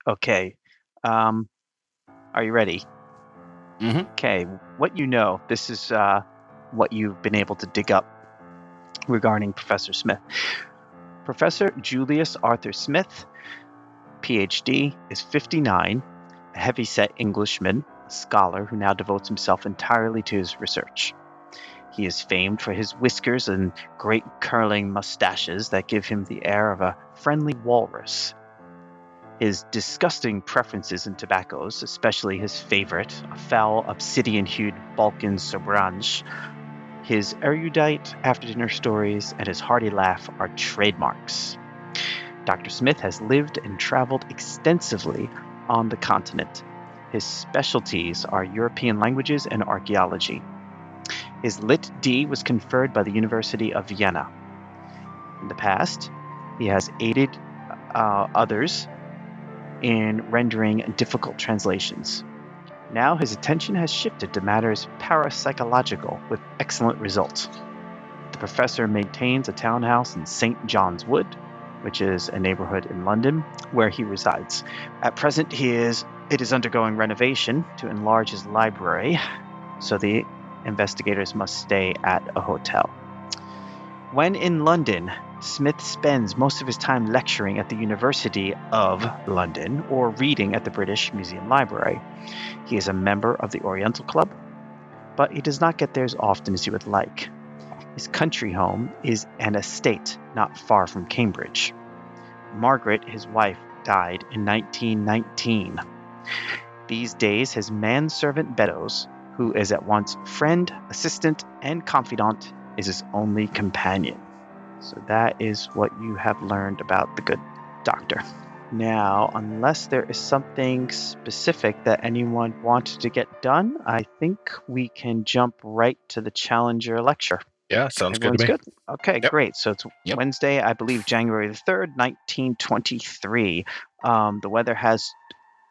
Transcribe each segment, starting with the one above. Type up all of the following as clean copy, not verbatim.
Okay. Are you ready? Mm-hmm. Okay. What you know, this is what you've been able to dig up regarding Professor Smith. Professor Julius Arthur Smith, PhD, is 59, a heavyset Englishman, a scholar who now devotes himself entirely to his research. He is famed for his whiskers and great curling mustaches that give him the air of a friendly walrus. His disgusting preferences in tobaccos, especially his favorite, a foul, obsidian-hued Balkan Sobranj, his erudite after-dinner stories, and his hearty laugh are trademarks. Dr. Smith has lived and traveled extensively on the continent. His specialties are European languages and archaeology. His Lit D was conferred by the University of Vienna. In the past, he has aided others in rendering difficult translations. Now his attention has shifted to matters parapsychological with excellent results. The professor maintains a townhouse in St. John's Wood, which is a neighborhood in London, where he resides. At present, it is undergoing renovation to enlarge his library, so the investigators must stay at a hotel. When in London, Smith spends most of his time lecturing at the University of London or reading at the British Museum Library. He is a member of the Oriental Club, but he does not get there as often as he would like. His country home is an estate not far from Cambridge. Margaret, his wife, died in 1919. These days, his manservant Beddoes, who is at once friend, assistant, and confidant, is his only companion. So that is what you have learned about the good doctor. Now, unless there is something specific that anyone wanted to get done, I think we can jump right to the Challenger lecture. Yeah, sounds Everyone's good to me. good? Okay, Yep. great. So it's Yep. Wednesday, I believe, January the 3rd, 1923. The weather has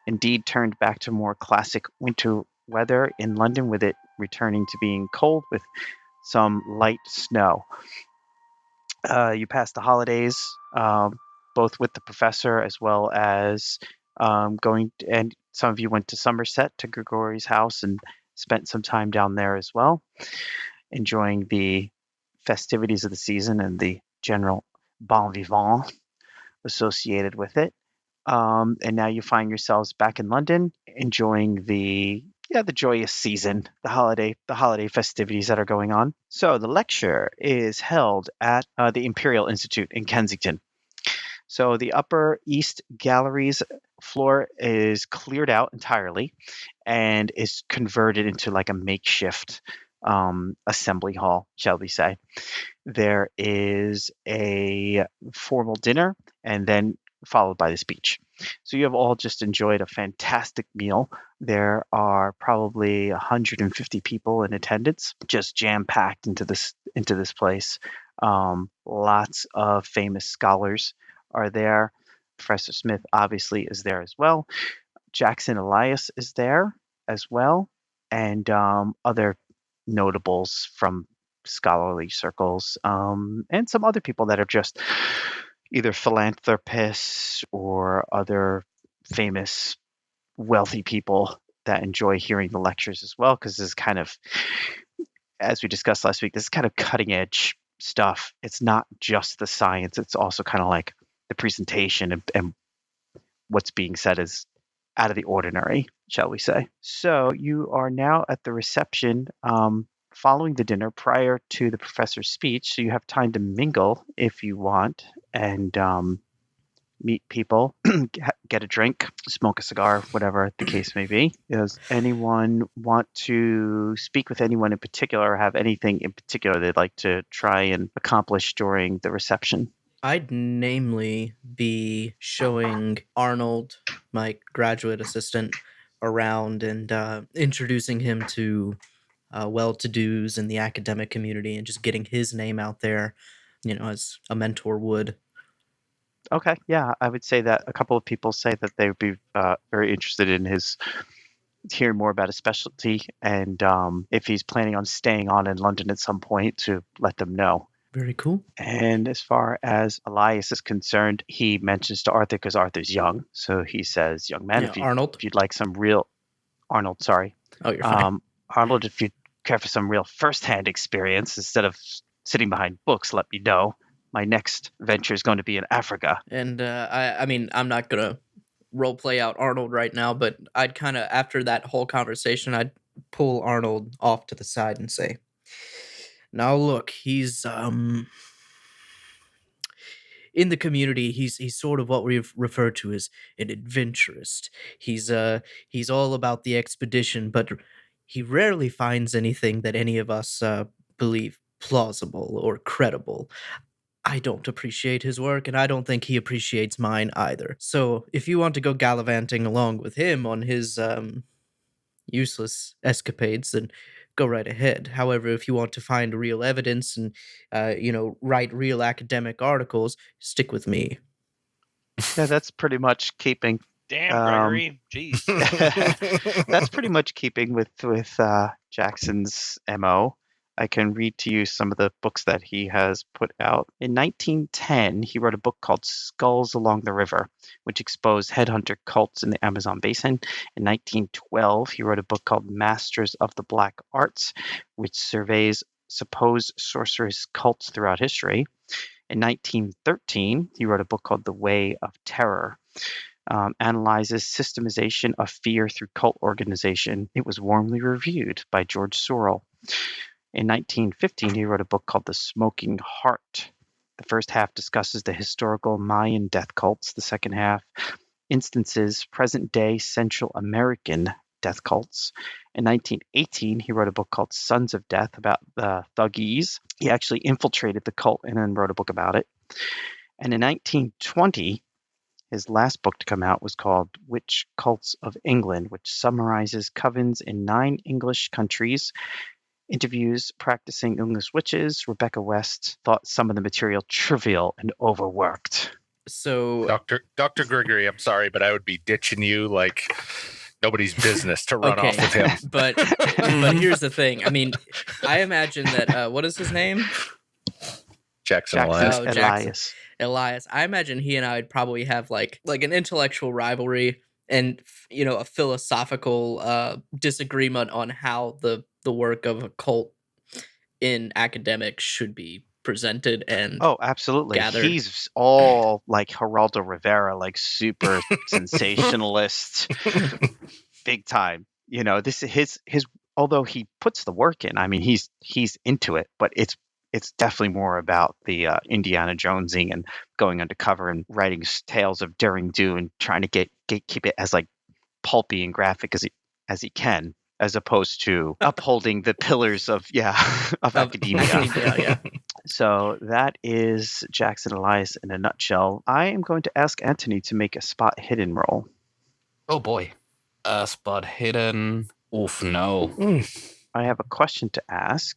indeed turned back to more classic winter weather in London, with it returning to being cold with some light snow. You passed the holidays, both with the professor as well as and some of you went to Somerset to Grigori's house and spent some time down there as well, enjoying the festivities of the season and the general bon vivant associated with it. And now you find yourselves back in London, enjoying the joyous season, the holiday festivities that are going on. So the lecture is held at the Imperial Institute in Kensington. So the upper East Gallery's floor is cleared out entirely and is converted into like a makeshift assembly hall, shall we say. There is a formal dinner and then followed by the speech. So you have all just enjoyed a fantastic meal. There are probably 150 people in attendance, just jam-packed into this place. Lots of famous scholars are there. Professor Smith obviously is there as well. Jackson Elias is there as well, and other notables from scholarly circles, and some other people that are just either philanthropists or other famous wealthy people that enjoy hearing the lectures as well, because this is kind of, as we discussed last week, this is kind of cutting edge stuff. It's not just the science, it's also kind of like the presentation and what's being said is out of the ordinary, shall we say. So you are now at the reception following the dinner prior to the professor's speech, so you have time to mingle if you want and meet people, get a drink, smoke a cigar, whatever the case may be. Does anyone want to speak with anyone in particular or have anything in particular they'd like to try and accomplish during the reception? I'd namely be showing Arnold, my graduate assistant, around and introducing him to well-to-dos in the academic community and just getting his name out there, as a mentor would. Okay, yeah, I would say that a couple of people say that they would be very interested in his hearing more about his specialty, and if he's planning on staying on in London at some point, to let them know. Very cool. And as far as Elias is concerned, he mentions to Arthur, because Arthur's young, so he says, "Young man, Yeah, Arnold. if you'd like some real Arnold, sorry, Oh, you're fine. Arnold, if you care for some real first-hand experience instead of sitting behind books, let me know. My next venture is going to be in Africa." And I mean, I'm not gonna role play out Arnold right now, but I'd kind of, after that whole conversation, I'd pull Arnold off to the side and say, "Now look, he's in the community, he's sort of what we refer to as an adventurist. He's all about the expedition, but he rarely finds anything that any of us believe plausible or credible. I don't appreciate his work, and I don't think he appreciates mine either. So if you want to go gallivanting along with him on his useless escapades, then go right ahead. However, if you want to find real evidence and write real academic articles, stick with me." Yeah, that's pretty much keeping. Damn, Gregory. Jeez. That's pretty much keeping with Jackson's MO. I can read to you some of the books that he has put out. In 1910, he wrote a book called Skulls Along the River, which exposed headhunter cults in the Amazon basin. In 1912, he wrote a book called Masters of the Black Arts, which surveys supposed sorceress cults throughout history. In 1913, he wrote a book called The Way of Terror. Analyzes systemization of fear through cult organization. It was warmly reviewed by George Sorrell. In 1915, he wrote a book called The Smoking Heart. The first half discusses the historical Mayan death cults. The second half instances present-day Central American death cults. In 1918, he wrote a book called Sons of Death about the Thuggees. He actually infiltrated the cult and then wrote a book about it. And in 1920, his last book to come out was called Witch Cults of England, which summarizes covens in 9 English countries, interviews practicing English witches. Rebecca West thought some of the material trivial and overworked. So, Dr. Gregory, I'm sorry, but I would be ditching you like nobody's business to run off with him. but here's the thing. I mean, I imagine that what is his name? Jackson Elias. Oh, Elias. I imagine he and I would probably have like an intellectual rivalry and a philosophical disagreement on how the work of a cult in academics should be presented and absolutely gathered. He's all like Geraldo Rivera, like super sensationalist, big time. This is his although he puts the work in. I mean, he's into it, but it's definitely more about the Indiana Jonesing and going undercover and writing tales of daring do and trying to keep it as like pulpy and graphic as he can, as opposed to upholding the pillars of academia. Yeah. So that is Jackson Elias in a nutshell. I am going to ask Anthony to make a spot hidden roll. Oh boy. Spot hidden. Oof, no. I have a question to ask,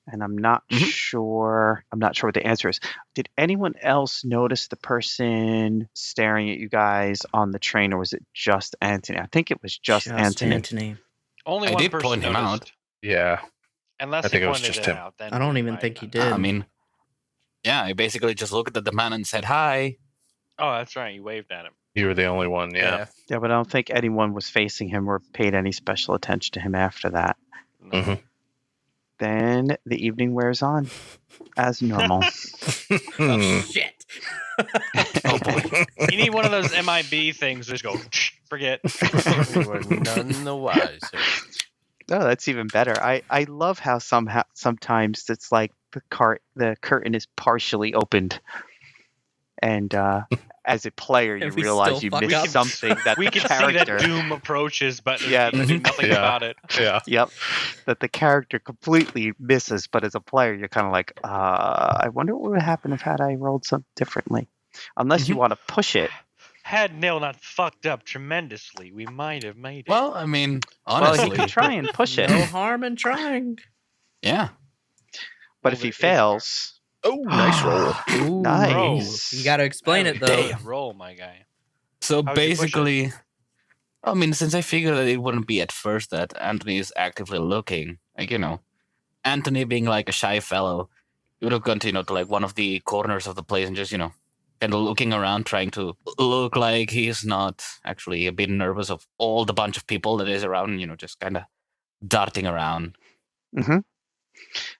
and I'm not sure what the answer is. Did anyone else notice the person staring at you guys on the train, or was it just Anthony? I think it was just Anthony. Only one person point him noticed. out. Yeah. Unless I think he it was pointed just it him. out. Then I don't he even might think he not. did. I mean, yeah, I basically just looked at the man and said hi. Oh, that's right. You waved at him. You were the only one, yeah. Yeah, but I don't think anyone was facing him or paid any special attention to him after that. No. Mm-hmm. Then the evening wears on as normal. Oh, shit. Oh boy. You need one of those MIB things. Just go, forget. We were none the wiser. Oh, that's even better. I love how sometimes it's like the curtain is partially opened, and as a player you And we realize still you fuck missed up. something that We the can see that character. Doom approaches, but Yeah. we can do nothing about it. Yeah. Yep, that the character completely misses, but as a player you're kind of like, I wonder what would happen if I rolled something differently. Unless you want to push it. Had Nil not fucked up tremendously, we might have made it. Well, I mean, Well, honestly. he could try and push it. No harm in trying. Yeah. But Well, if he there is fails, Oh, nice roll. Ooh, Nice. You got to explain That it was a though. good roll, my guy. So How'd you push it? basically, I mean, since I figured that it wouldn't be at first that Anthony is actively looking, like, Anthony being like a shy fellow, he would have gone to, to like one of the corners of the place and just, kind of looking around, trying to look like he's not actually a bit nervous of all the bunch of people that is around, just kind of darting around. Mm-hmm.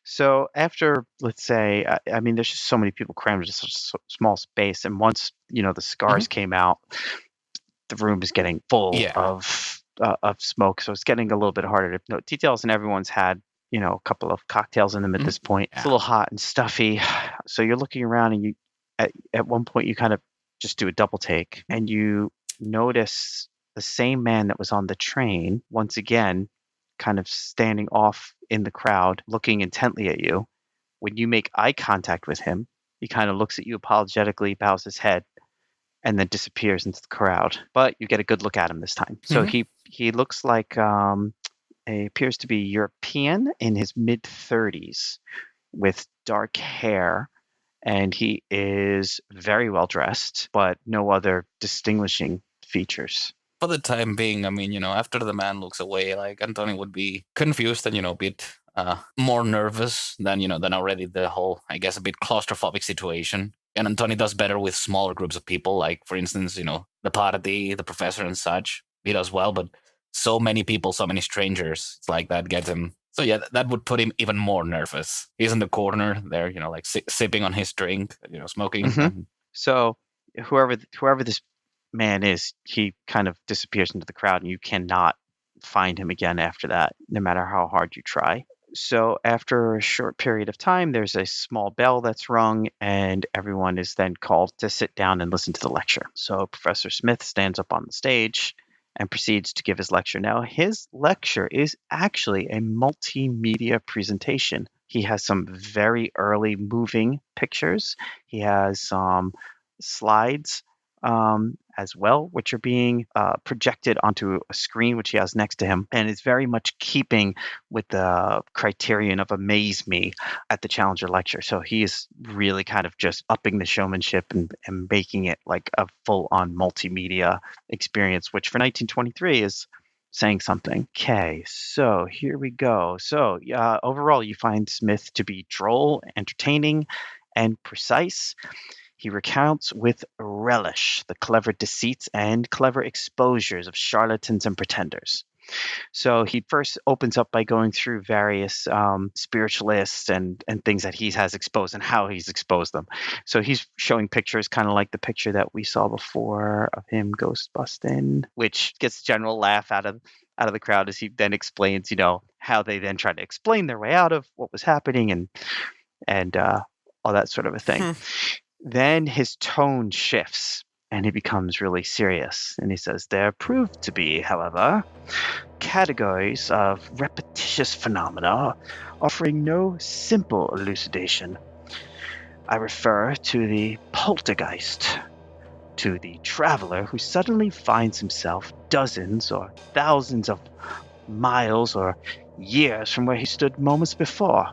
So after, let's say, I mean, there's just so many people crammed into such a small space, and once the scars came out, the room is getting full of smoke, so it's getting a little bit harder to note details. And everyone's had a couple of cocktails in them at this point. It's a little hot and stuffy, so you're looking around, and you at one point you kind of just do a double take, and you notice the same man that was on the train once again, kind of standing off in the crowd, looking intently at you. When you make eye contact with him, he kind of looks at you apologetically, bows his head, and then disappears into the crowd. But you get a good look at him this time. So he looks like he appears to be European in his mid-30s with dark hair, and he is very well dressed, but no other distinguishing features. For the time being, I mean, after the man looks away, like Anthony would be confused and, a bit more nervous than already the whole, I guess, a bit claustrophobic situation. And Anthony does better with smaller groups of people, like, for instance, the party, the professor and such. He does well, but so many people, so many strangers, it's like that gets him. So yeah, that would put him even more nervous. He's in the corner there, like sipping on his drink, smoking. So whoever this man is, he kind of disappears into the crowd, and you cannot find him again after that, no matter how hard you try. So after a short period of time, there's a small bell that's rung, and everyone is then called to sit down and listen to the lecture. So Professor Smith stands up on the stage and proceeds to give his lecture. Now, his lecture is actually a multimedia presentation. He has some very early moving pictures. He has some slides as well, which are being projected onto a screen which he has next to him, and is very much keeping with the criterion of amaze me at the Challenger lecture. So he is really kind of just upping the showmanship and making it like a full-on multimedia experience, which for 1923 is saying something. Okay, so here we go. So overall, you find Smith to be droll, entertaining, and precise. He recounts with relish the clever deceits and clever exposures of charlatans and pretenders. So he first opens up by going through various spiritualists and things that he has exposed and how he's exposed them. So he's showing pictures kind of like the picture that we saw before of him ghost busting, which gets a general laugh out of the crowd as he then explains, how they then try to explain their way out of what was happening and all that sort of a thing. Then his tone shifts and he becomes really serious. And he says, there proved to be, however, categories of repetitious phenomena offering no simple elucidation. I refer to the poltergeist, to the traveler who suddenly finds himself dozens or thousands of miles or years from where he stood moments before,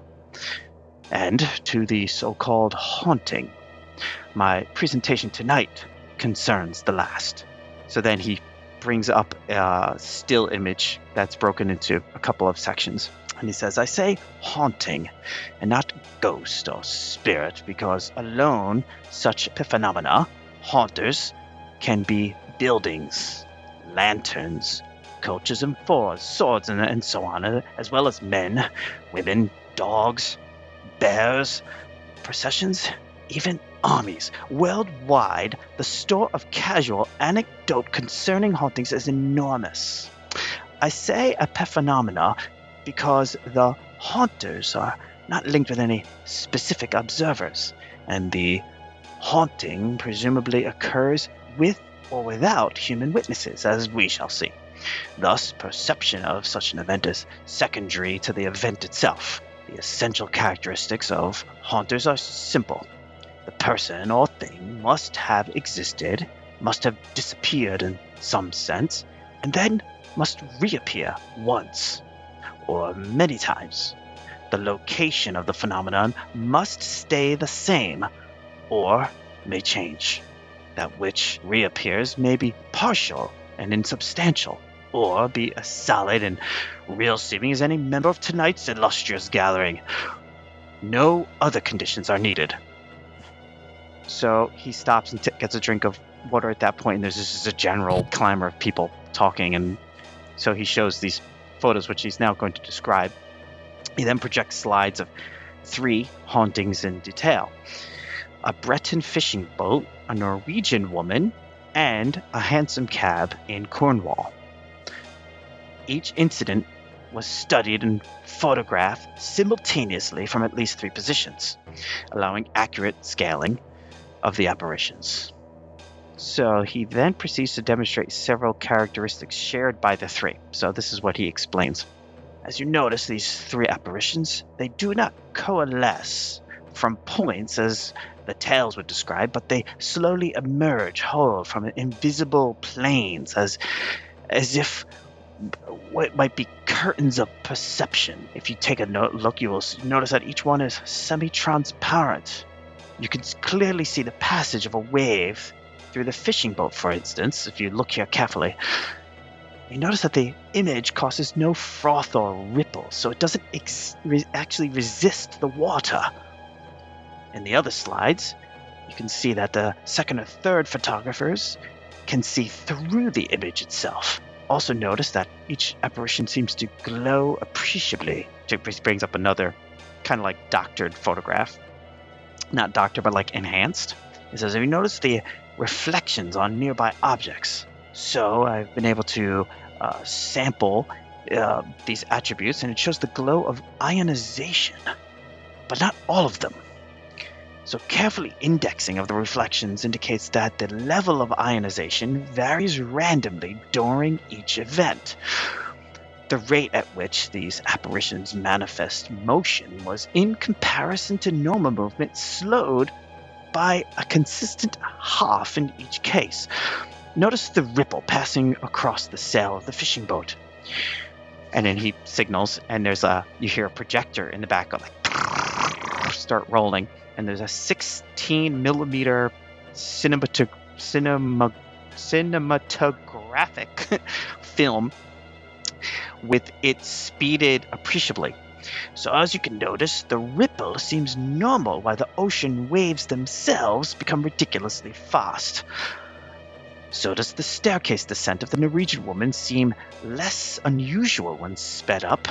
and to the so-called haunting. My presentation tonight concerns the last. So then he brings up a still image that's broken into a couple of sections. And he says, I say haunting and not ghost or spirit because alone such phenomena, haunters, can be buildings, lanterns, coaches and fours, swords and so on, as well as men, women, dogs, bears, processions, even armies. Worldwide, the store of casual anecdote concerning hauntings is enormous. I say epiphenomena because the haunters are not linked with any specific observers, and the haunting presumably occurs with or without human witnesses, as we shall see. Thus, perception of such an event is secondary to the event itself. The essential characteristics of haunters are simple. The person or thing must have existed, must have disappeared in some sense, and then must reappear once or many times. The location of the phenomenon must stay the same, or may change. That which reappears may be partial and insubstantial, or be as solid and real-seeming as any member of tonight's illustrious gathering. No other conditions are needed. So he stops and gets a drink of water at that point, and there's just a general clamor of people talking, and so he shows these photos, which he's now going to describe. He then projects slides of 3 hauntings in detail. A Breton fishing boat, a Norwegian woman, and a hansom cab in Cornwall. Each incident was studied and photographed simultaneously from at least 3 positions, allowing accurate scaling of the apparitions. So he then proceeds to demonstrate several characteristics shared by the 3. So this is what he explains. As you notice, these 3 apparitions, they do not coalesce from points as the tales would describe, but they slowly emerge whole from invisible planes as if what might be curtains of perception. If you take a look, you will notice that each one is semi-transparent. You can clearly see the passage of a wave through the fishing boat, for instance, if you look here carefully. You notice that the image causes no froth or ripple, so it doesn't actually resist the water. In the other slides, you can see that the second or third photographers can see through the image itself. Also notice that each apparition seems to glow appreciably. It brings up another kind of like doctored photograph. Not doctored, but like enhanced. It says, have you noticed the reflections on nearby objects? So I've been able to sample these attributes, and it shows the glow of ionization, but not all of them. So carefully indexing of the reflections indicates that the level of ionization varies randomly during each event. The rate at which these apparitions manifest motion was, in comparison to normal movement, slowed by a consistent half in each case. Notice the ripple passing across the sail of the fishing boat. And then he signals, and you hear a projector in the back of start rolling, and there's a 16 millimeter cinematographic film with it speeded appreciably. So as you can notice, the ripple seems normal while the ocean waves themselves become ridiculously fast. So does the staircase descent of the Norwegian woman seem less unusual when sped up.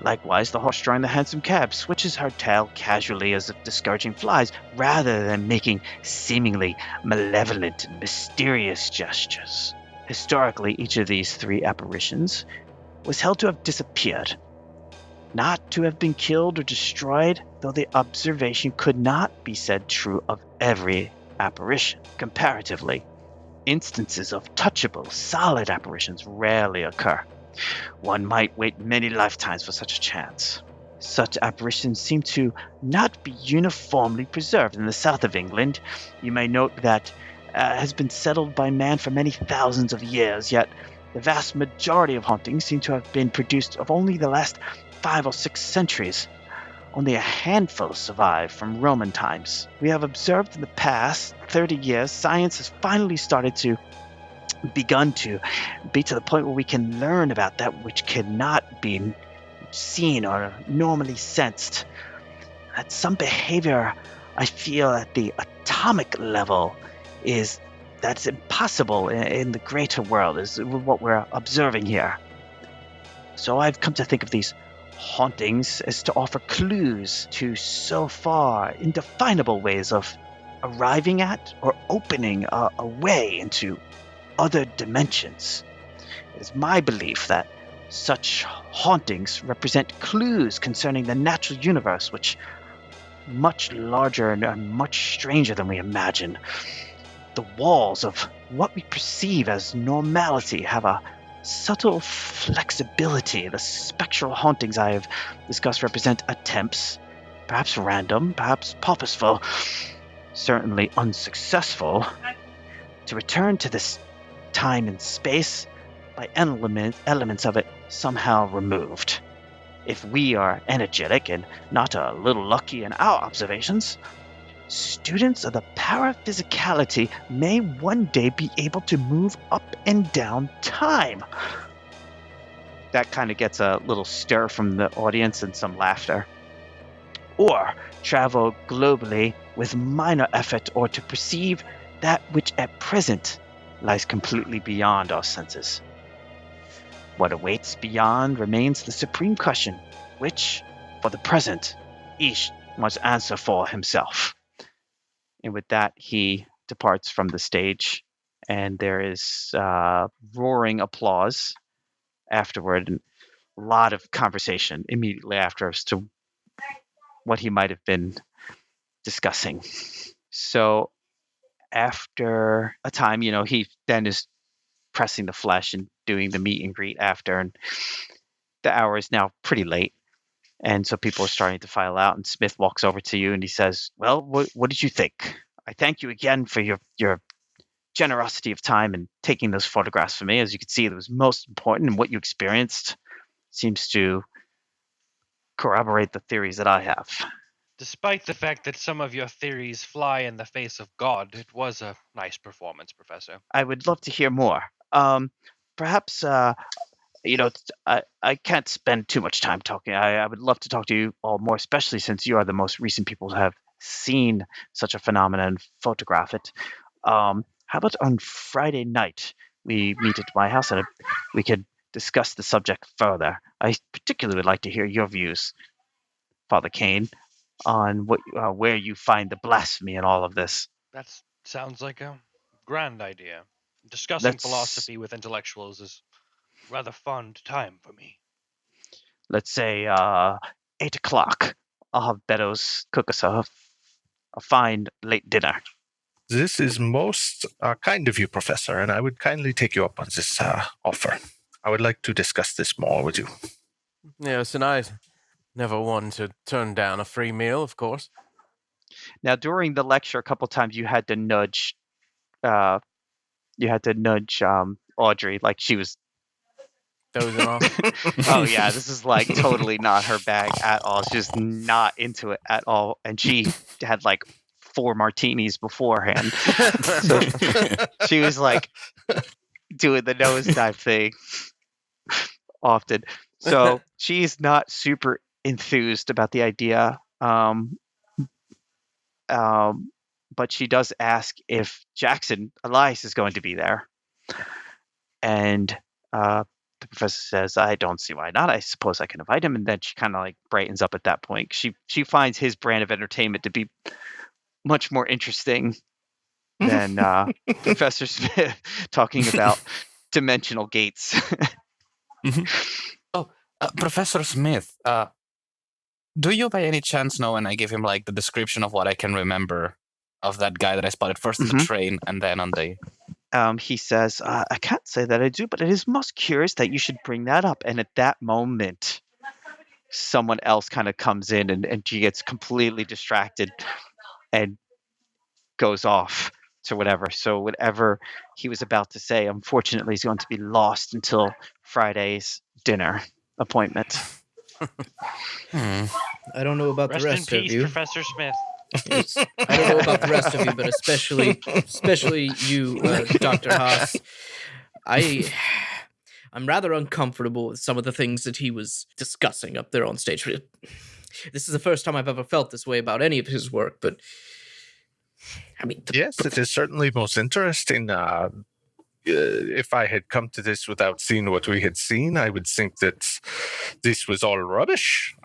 Likewise, the horse drawing the hansom cab switches her tail casually as if discouraging flies, rather than making seemingly malevolent and mysterious gestures. Historically, each of these 3 apparitions was held to have disappeared, not to have been killed or destroyed, though the observation could not be said true of every apparition. Comparatively, instances of touchable, solid apparitions rarely occur. One might wait many lifetimes for such a chance. Such apparitions seem to not be uniformly preserved in the south of England. You may note that has been settled by man for many thousands of years, yet the vast majority of hauntings seem to have been produced of only the last 5 or 6 centuries. Only a handful survive from Roman times. We have observed in the past 30 years, science has finally begun to be to the point where we can learn about that which cannot be seen or normally sensed. That some behavior, I feel, at the atomic level that's impossible in the greater world, is what we're observing here. So I've come to think of these hauntings as to offer clues to so far indefinable ways of arriving at or opening a way into other dimensions. It is my belief that such hauntings represent clues concerning the natural universe, which much larger and much stranger than we imagine. The walls of what we perceive as normality have a subtle flexibility. The spectral hauntings I have discussed represent attempts, perhaps random, perhaps purposeful, certainly unsuccessful, to return to this time and space by elements of it somehow removed. if we are energetic and not a little lucky in our observations, students of the paraphysicality may one day be able to move up and down time. That kind of gets a little stir from the audience and some laughter. Or travel globally with minor effort, or to perceive that which at present lies completely beyond our senses. What awaits beyond remains the supreme question, which, for the present, each must answer for himself. And with that, he departs from the stage, and there is roaring applause afterward, and a lot of conversation immediately after as to what he might have been discussing. So after a time, he then is pressing the flesh and doing the meet and greet after, and the hour is now pretty late. And so people are starting to file out, and Smith walks over to you and he says, well, what did you think? I thank you again for your generosity of time and taking those photographs for me. As you can see, it was most important, and what you experienced seems to corroborate the theories that I have. Despite the fact that some of your theories fly in the face of God, it was a nice performance, Professor. I would love to hear more. Perhaps, I can't spend too much time talking. I would love to talk to you all more, especially since you are the most recent people to have seen such a phenomenon and photograph it. How about on Friday night we meet at my house and we could discuss the subject further? I particularly would like to hear your views, Father Kane, on where you find the blasphemy in all of this. That sounds like a grand idea. Discussing philosophy with intellectuals is rather fun time for me. Let's say 8 o'clock. I'll have Beddoes cook us a fine late dinner. This is most kind of you, Professor, and I would kindly take you up on this offer. I would like to discuss this more with you. Yes, and I never one to turn down a free meal, of course. Now, during the lecture, a couple times you had to nudge Audrey, like she was Dozing off. oh yeah, this is like totally not her bag at all. She's just not into it at all, and she had like 4 martinis beforehand, so she was like doing the nosedive thing often. So she's not super enthused about the idea, but she does ask if Jackson Elias is going to be there, and the professor says, I don't see why not. I suppose I can invite him. And then she kind of like brightens up at that point. She finds his brand of entertainment to be much more interesting than Professor Smith talking about dimensional gates. Oh, Professor Smith, do you by any chance know, and I give him like the description of what I can remember of that guy that I spotted first on the train and then on the... He says, I can't say that I do, but it is most curious that you should bring that up. And at that moment, someone else kind of comes in and she gets completely distracted and goes off to whatever. So whatever he was about to say, unfortunately, is going to be lost until Friday's dinner appointment. I don't know about Rest the rest in of peace, you. Professor Smith. Yes. I don't know about the rest of you, but especially you, Dr. Haas. I'm rather uncomfortable with some of the things that he was discussing up there on stage. This is the first time I've ever felt this way about any of his work, but I mean... Yes, it is certainly most interesting. If I had come to this without seeing what we had seen, I would think that this was all rubbish.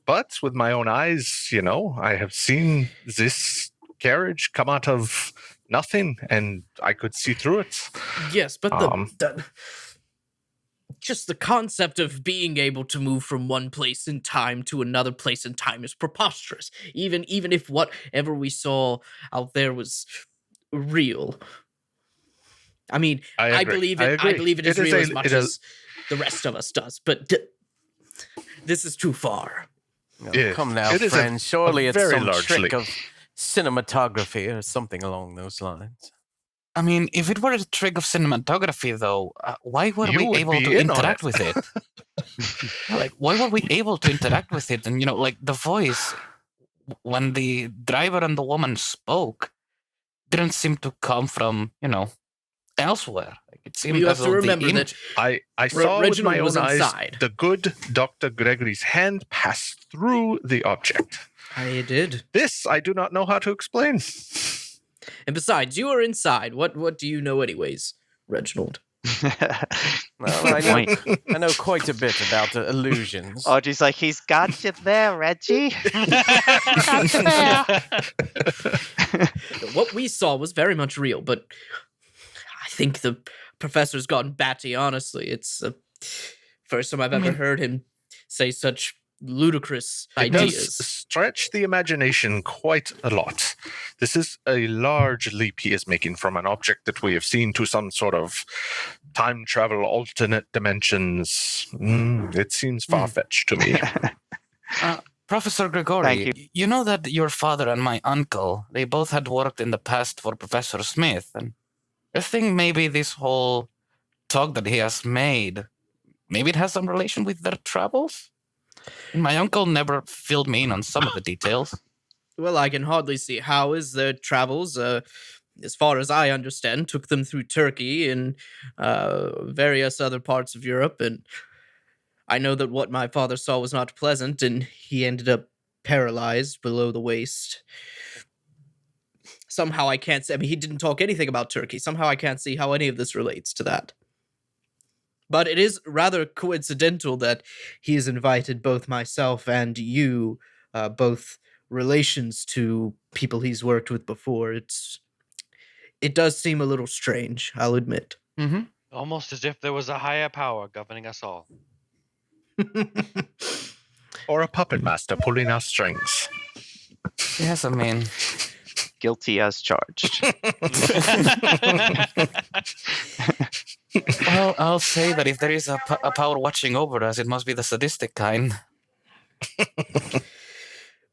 But with my own eyes, I have seen this carriage come out of nothing, and I could see through it. Yes, but just the concept of being able to move from one place in time to another place in time is preposterous. Even if whatever we saw out there was real. I mean, I believe it. I believe it is real as much as the rest of us does. But this is too far. Oh, come now, friend. Surely it's some trick of cinematography or something along those lines. I mean, if it were a trick of cinematography, though, why were we able to interact with it? Like, why were we able to interact with it? And, like the voice, when the driver and the woman spoke, didn't seem to come from, elsewhere. Like, it seemed you as have to though remember that I saw with Reginald my was own eyes inside. the good Dr. Gregory's hand pass through the object. I did. This I do not know how to explain. And besides, you are inside. What do you know anyways, Reginald? Well, I know quite a bit about illusions. Audrey's like, he's got you there, Reggie. Got you there. What we saw was very much real, but I think the professor's gotten batty, honestly. It's the first time I've ever heard him say such ludicrous ideas. Does stretch the imagination quite a lot. This is a large leap he is making from an object that we have seen to some sort of time travel, alternate dimensions. It seems far-fetched to me. Professor Gregory, you know that your father and my uncle, they both had worked in the past for Professor Smith, and I think maybe this whole talk that he has made, maybe it has some relation with their travels? My uncle never filled me in on some of the details. Well, I can hardly see how is their travels, as far as I understand, took them through Turkey and various other parts of Europe, and I know that what my father saw was not pleasant, and he ended up paralyzed below the waist. Somehow I can't see, he didn't talk anything about Turkey. Somehow I can't see how any of this relates to that. But it is rather coincidental that he has invited both myself and you, both relations to people he's worked with before. It does seem a little strange, I'll admit. Mm-hmm. Almost as if there was a higher power governing us all. Or a puppet master pulling our strings. Yes, Guilty as charged. Well, I'll say that if there is a power watching over us, it must be the sadistic kind.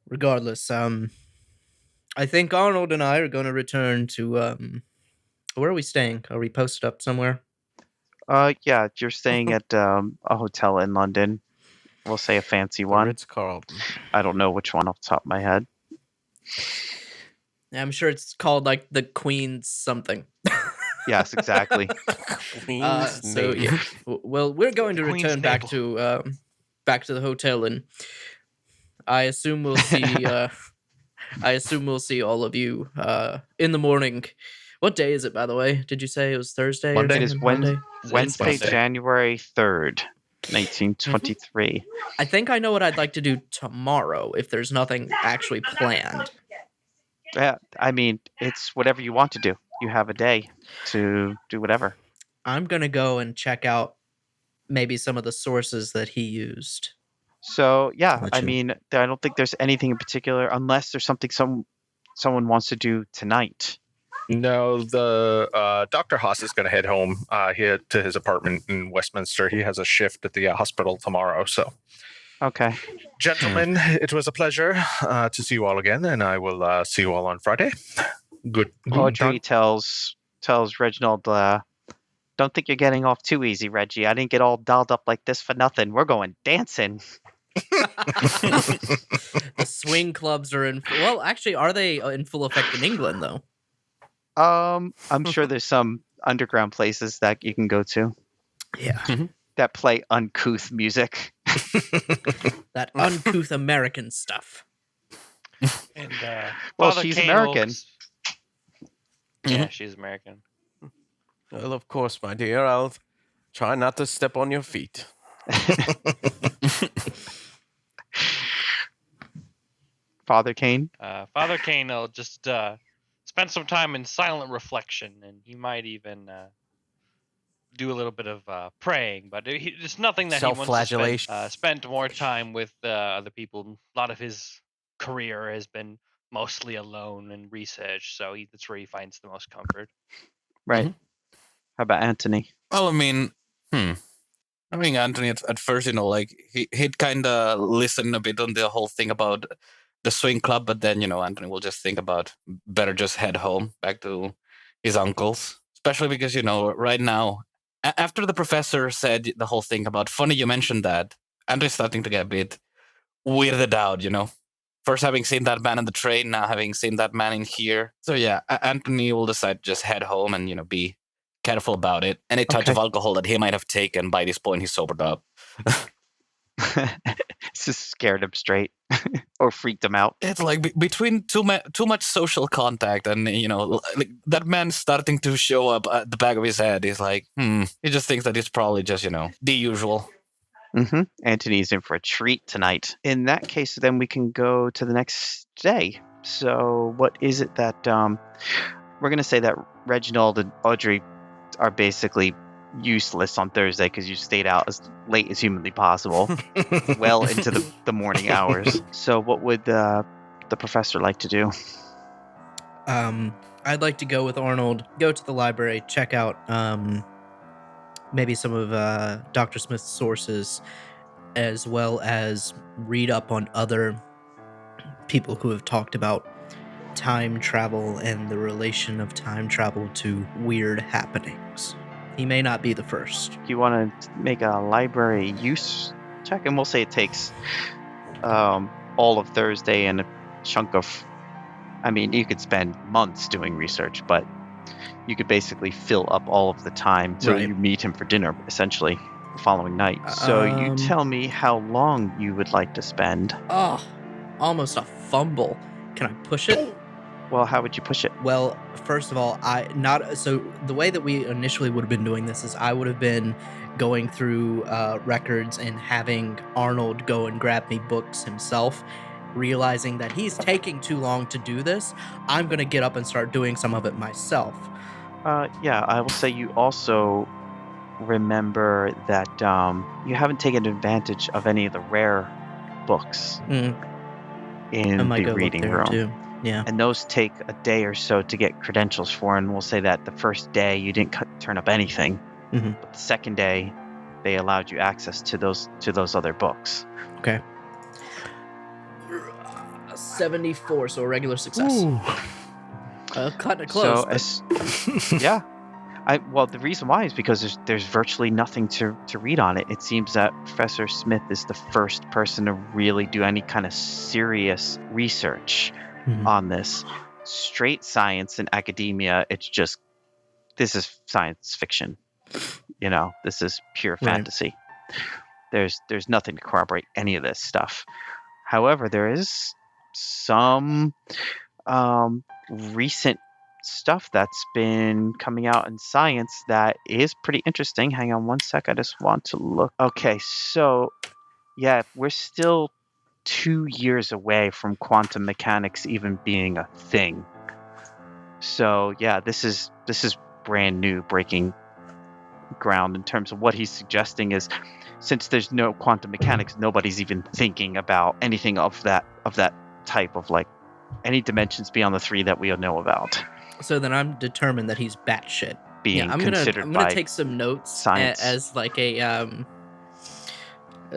Regardless, I think Arnold and I are going to return to, where are we staying? Are we posted up somewhere? Yeah, you're staying at a hotel in London. We'll say a fancy one. Ritz-Carlton. I don't know which one off the top of my head. I'm sure it's called like the Queen's something. Yes, exactly. So yeah, well, we're going to Queen's return back to the hotel, and I assume we'll see. We'll see all of you in the morning. What day is it, by the way? Did you say it was Thursday? Monday. Or It is Wednesday, January 3rd, 1923. I think I know what I'd like to do tomorrow if there's nothing actually planned. Yeah, it's whatever you want to do. You have a day to do whatever. I'm going to go and check out maybe some of the sources that he used. So, yeah, I don't think there's anything in particular unless there's something someone wants to do tonight. No, the Dr. Haas is going to head home here to his apartment in Westminster. He has a shift at the hospital tomorrow, so. Okay. Gentlemen, it was a pleasure to see you all again, and I will see you all on Friday. Good. Audrey tells Reginald, don't think you're getting off too easy, Reggie. I didn't get all dolled up like this for nothing. We're going dancing. The swing clubs are in... Well, actually, are they in full effect in England, though? I'm sure there's some underground places that you can go to. Yeah. That play uncouth music. That uncouth American stuff. And well, Father she's Kane American. Yeah, she's American. Well, of course, my dear. I'll try not to step on your feet. Father Kane? Father Kane will just spend some time in silent reflection, and he might even do a little bit of praying, but it's nothing that he wants to spend more time with other people. A lot of his career has been mostly alone and research, so that's where he finds the most comfort. Right. Mm-hmm. How about Anthony? Well, Anthony at first, he'd kind of listen a bit on the whole thing about the swing club, but then, Anthony will just think about better just head home back to his uncle's, especially because, right now after the professor said the whole thing about funny you mentioned that, Andrew's starting to get a bit weirded out, First having seen that man on the train, now having seen that man in here. So yeah, Anthony will decide to just head home and, be careful about it. Any touch of alcohol that he might have taken, by this point he's sobered up. It's just scared him straight or freaked him out. It's like between too much social contact and, like that man starting to show up at the back of his head. He's like, he just thinks that it's probably just, the usual. Mm-hmm. Anthony's in for a treat tonight. In that case, then we can go to the next day. So what is it that we're going to say that Reginald and Audrey are basically useless on Thursday because you stayed out as late as humanly possible, well into the morning hours. So what would the professor like to do? I'd like to go with Arnold, go to the library, check out maybe some of Dr. Smith's sources, as well as read up on other people who have talked about time travel and the relation of time travel to weird happenings. He may not be the first. You want to make a library use check? And we'll say it takes all of Thursday and a chunk of... you could spend months doing research, but you could basically fill up all of the time till you meet him for dinner, essentially, the following night. So you tell me how long you would like to spend. Oh, almost a fumble. Can I push it? Well, how would you push it? Well, first of all, so the way that we initially would have been doing this is I would have been going through records and having Arnold go and grab me books himself. Realizing that he's taking too long to do this, I'm going to get up and start doing some of it myself. Yeah, I will say you also remember that you haven't taken advantage of any of the rare books in the reading room. Too. Yeah. And those take a day or so to get credentials for, and we'll say that the first day you didn't turn up anything. Mm-hmm. But the second day, they allowed you access to those other books. Okay. 74, so a regular success. Kind of close. So, yeah. Well, the reason why is because there's virtually nothing to read on it. It seems that Professor Smith is the first person to really do any kind of serious research on this. Straight science and academia, it's just, this is science fiction. This is pure fantasy. There's nothing to corroborate any of this stuff. However, there is some recent stuff that's been coming out in science that is pretty interesting. Hang on one sec. I just want to look. Okay, so yeah, we're still 2 years away from quantum mechanics even being a thing. So yeah, this is brand new, breaking ground in terms of what he's suggesting is, since there's no quantum mechanics, nobody's even thinking about anything of that type of like any dimensions beyond the 3 that we know about. So then I'm determined that he's batshit. I'm gonna take some notes as like a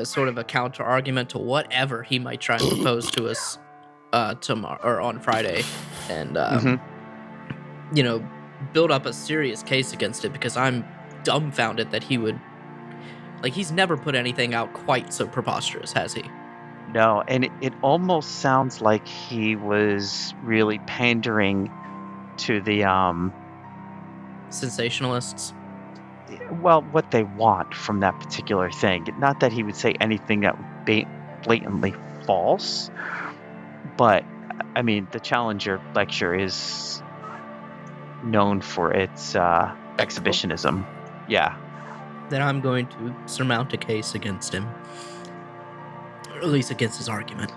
sort of a counter argument to whatever he might try and propose to us tomorrow or on Friday, and build up a serious case against it, because I'm dumbfounded that he would, he's never put anything out quite so preposterous, has he? No, and it almost sounds like he was really pandering to the sensationalists. Well, what they want from that particular thing. Not that he would say anything that would be blatantly false, but the Challenger lecture is known for its exhibitionism. Yeah. Then I'm going to surmount a case against him, or at least against his argument.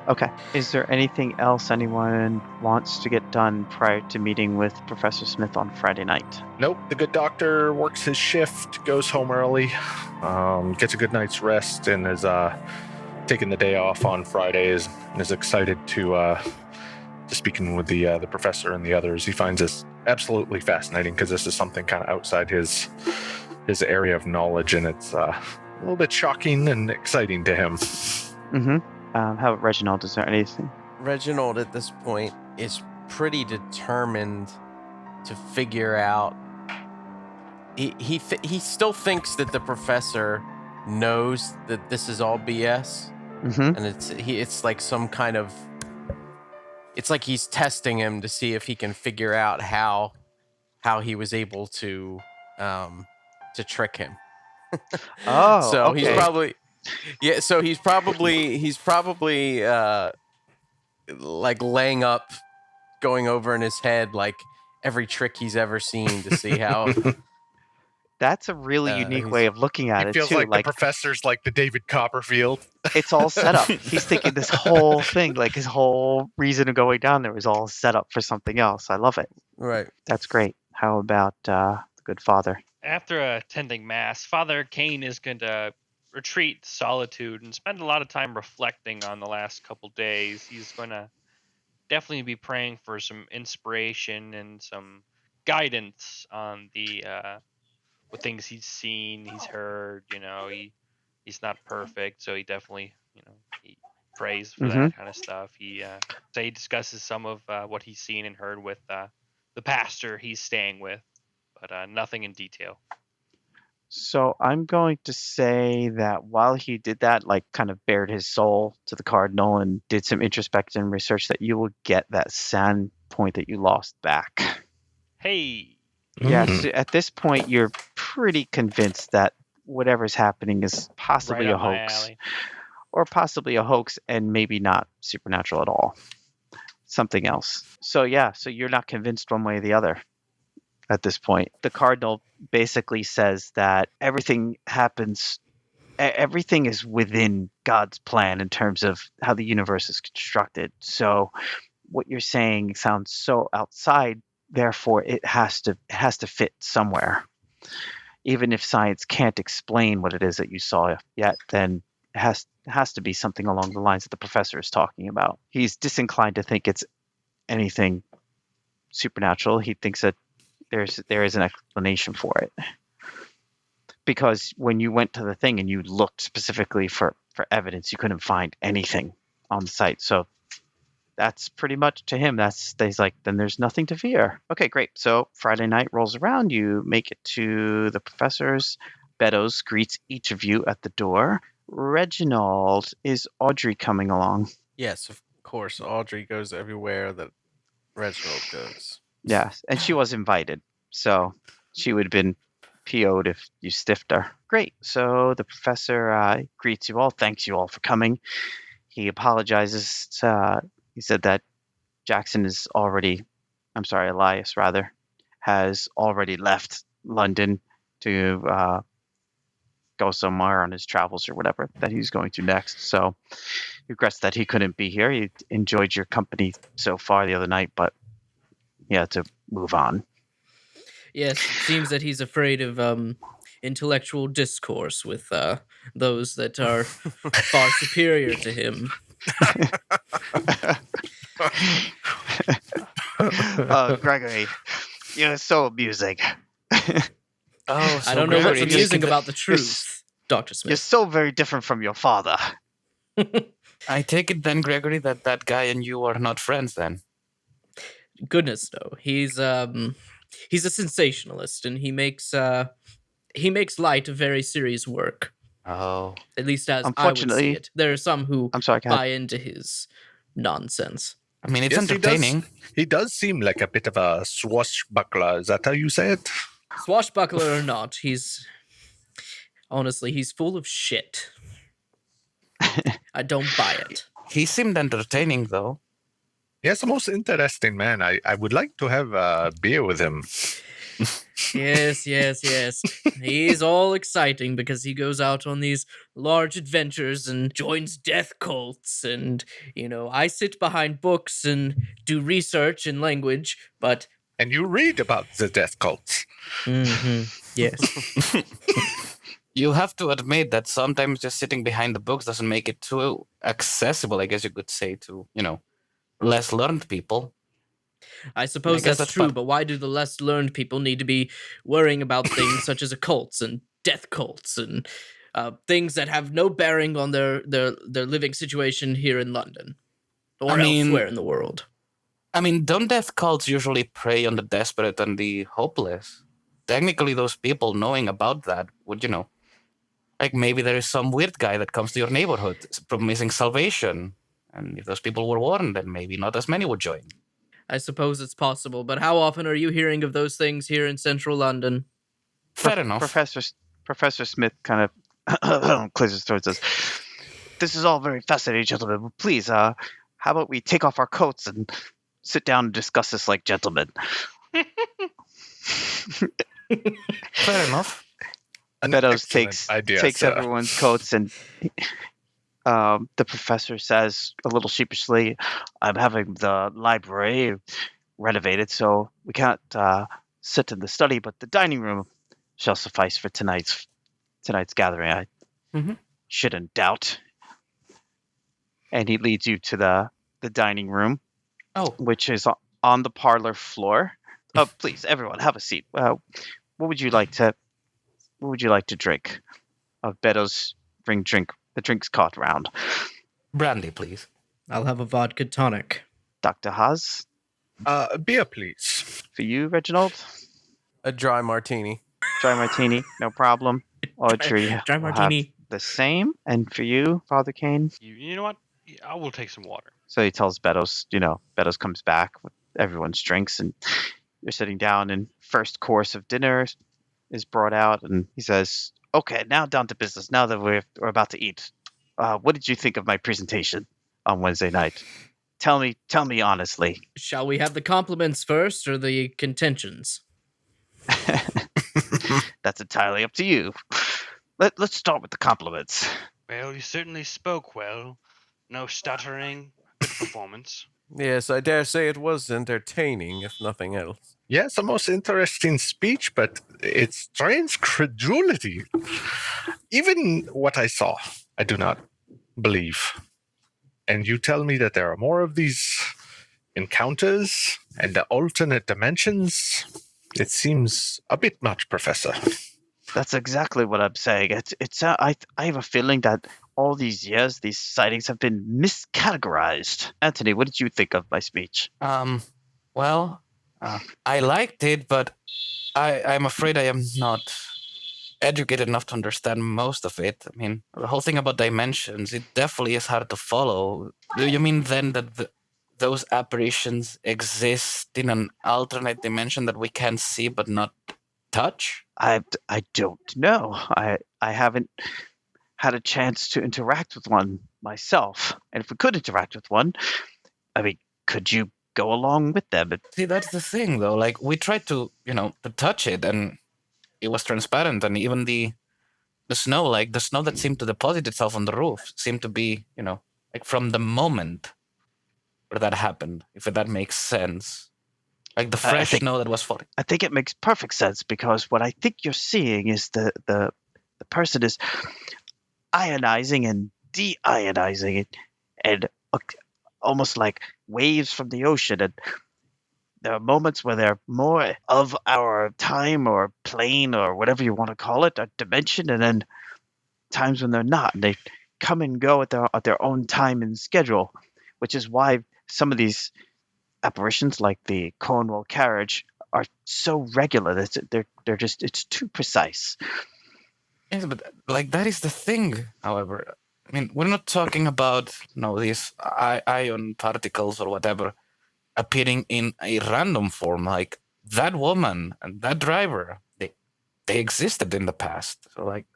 Okay. Is there anything else anyone wants to get done prior to meeting with Professor Smith on Friday night? Nope. The good doctor works his shift, goes home early, gets a good night's rest, and is taking the day off on Fridays, and is excited to speaking with the professor and the others. He finds this absolutely fascinating, because this is something kind of outside his area of knowledge, and it's a little bit shocking and exciting to him. Mm-hmm. How about Reginald? Is there anything? Reginald at this point is pretty determined to figure out he still thinks that the professor knows that this is all BS, and it's like some kind of, it's like he's testing him to see if he can figure out how he was able to trick him. Oh, so okay. he's probably like laying up, going over in his head like every trick he's ever seen to see how. That's a really unique way of looking at it, feels too. like the professor's like the David Copperfield. It's all set up. He's thinking this whole thing, like his whole reason of going down there was all set up for something else. I love it. Right. That's great. How about the good father? After attending Mass, Father Kane is going to retreat to solitude and spend a lot of time reflecting on the last couple days. He's going to definitely be praying for some inspiration and some guidance on the what things he's seen, he's heard. He's not perfect, so he definitely he prays for that kind of stuff. He discusses some of what he's seen and heard with the pastor he's staying with, but nothing in detail. So I'm going to say that while he did that, like kind of bared his soul to the cardinal and did some introspection research, that you will get that sand point that you lost back. Hey. Yes, at this point, you're pretty convinced that whatever's happening is possibly a hoax. Or possibly a hoax and maybe not supernatural at all. Something else. So you're not convinced one way or the other at this point. The cardinal basically says that everything is within God's plan in terms of how the universe is constructed. So what you're saying sounds so outside, therefore it has to fit somewhere. Even if science can't explain what it is that you saw yet, then it has to be something along the lines that the professor is talking about. He's disinclined to think it's anything supernatural. He thinks that there is an explanation for it. Because when you went to the thing and you looked specifically for evidence, you couldn't find anything on the site. So that's pretty much, to him, he's like, then there's nothing to fear. Okay, great. So Friday night rolls around. You make it to the professor's. Beddoes greets each of you at the door. Reginald, is Audrey coming along? Yes, of course. Audrey goes everywhere that Reginald goes. Yes, and she was invited. So she would have been PO'd if you stiffed her. Great. So the professor greets you all, thanks you all for coming. He apologizes. He said that Elias has already left London to go somewhere on his travels or whatever that he's going to next. So he regrets that he couldn't be here. He enjoyed your company so far the other night, but he had to move on. Yes, it seems that he's afraid of intellectual discourse with those that are far superior to him. Gregory, you're so amusing. I don't know what's amusing about the truth, Dr. Smith. You're so very different from your father. I take it then, Gregory, that guy and you are not friends then. Goodness, no. He's a sensationalist, and he makes light of very serious work. Oh. At least as I would see it. There are some who buy into his nonsense. I mean, it's entertaining. He does seem like a bit of a swashbuckler. Is that how you say it? Swashbuckler or not, he's full of shit. I don't buy it. He seemed entertaining, though. Yes, the most interesting man. I would like to have a beer with him. Yes. He's all exciting because he goes out on these large adventures and joins death cults. And, I sit behind books and do research in language, but... And you read about the death cults. Mm-hmm. Yes. You have to admit that sometimes just sitting behind the books doesn't make it too accessible, I guess you could say, to, less learned people. I suppose that's true, but why do the less learned people need to be worrying about things such as occults and death cults and things that have no bearing on their living situation here in London or elsewhere in the world? I mean, don't death cults usually prey on the desperate and the hopeless? technically those people knowing about that would, like maybe there is some weird guy that comes to your neighborhood promising salvation. And if those people were warned, then maybe not as many would join. I suppose it's possible, but how often are you hearing of those things here in central London? Fair enough. Professor Smith kind of clears his throat and says, "This is all very fascinating, gentlemen, but please, how about we take off our coats and sit down and discuss this like gentlemen?" Fair enough. Meadows takes everyone's coats, and the professor says a little sheepishly, "I'm having the library renovated, so we can't sit in the study, but the dining room shall suffice for tonight's gathering. I shouldn't doubt." And he leads you to the dining room, which is on the parlor floor. Please, everyone, have a seat. What would you like to drink? Beddoes bring drink. The drink's caught round. Brandy, please. I'll have a vodka tonic. Dr. Haas? Beer, please. For you, Reginald? A dry martini. Dry martini, no problem. Audrey, dry martini. The same. And for you, Father Kane? You know what? I will take some water. So he tells Beddoes, Beddoes comes back with everyone's drinks, and you're sitting down, and first course of dinner is brought out, and he says, "Okay, now down to business. Now that we're about to eat, what did you think of my presentation on Wednesday night? Tell me honestly." Shall we have the compliments first or the contentions? That's entirely up to you. Let's start with the compliments. Well, you certainly spoke well. No stuttering. Good performance. Yes, I dare say it was entertaining, if nothing else. Yes, a most interesting speech, but it strains credulity. Even what I saw, I do not believe. And you tell me that there are more of these encounters and the alternate dimensions? It seems a bit much, Professor. That's exactly what I'm saying. I have a feeling that all these years, these sightings have been miscategorized. Anthony, what did you think of my speech? Well, I liked it, but I'm afraid I am not educated enough to understand most of it. I mean, the whole thing about dimensions, it definitely is hard to follow. Do you mean then that those apparitions exist in an alternate dimension that we can see but not touch? I don't know. I haven't had a chance to interact with one myself. And if we could interact with one, I mean, could you go along with them? See, that's the thing, though. Like, we tried to touch it, and it was transparent, and even the snow, like the snow that seemed to deposit itself on the roof, seemed to be, like from the moment where that happened, if that makes sense. Like the fresh snow that was falling. I think it makes perfect sense, because what I think you're seeing is the person is ionizing and deionizing it, and almost like waves from the ocean. And there are moments where they're more of our time or plane or whatever you want to call it, a dimension, and then times when they're not. And they come and go at their own time and schedule, which is why some of these apparitions, like the Cornwall carriage, are so regular that they're just, it's too precise. Yes, but like that is the thing. However, I mean, we're not talking about these ion particles or whatever appearing in a random form. Like that woman and that driver, they existed in the past. So like,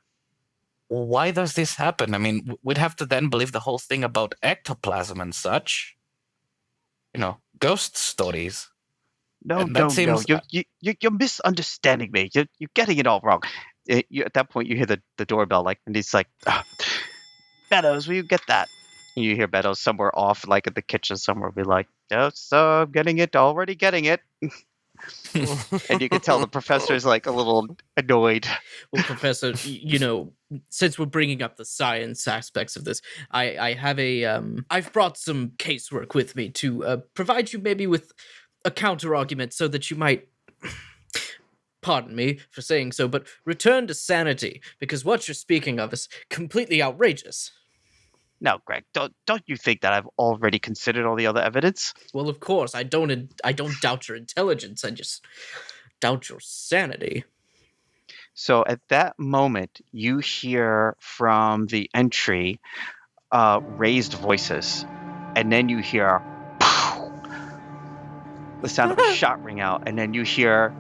why does this happen? I mean, we'd have to then believe the whole thing about ectoplasm and such. Ghost stories. No. You're misunderstanding me. You're getting it all wrong. At that point, you hear the doorbell, and he's like, "Beddoes, will you get that?" And you hear Beddoes somewhere off, like at the kitchen somewhere, be like, "Yes, getting it, already getting it." And you can tell the professor's like a little annoyed. Well, Professor, since we're bringing up the science aspects of this, I've brought some casework with me to provide you maybe with a counter argument so that you might, pardon me for saying so, but return to sanity, because what you're speaking of is completely outrageous. No, Greg, don't you think that I've already considered all the other evidence? Well, of course, I don't doubt your intelligence. I just doubt your sanity. So at that moment, you hear from the entry raised voices, and then you hear the sound of a shot ring out, and then you hear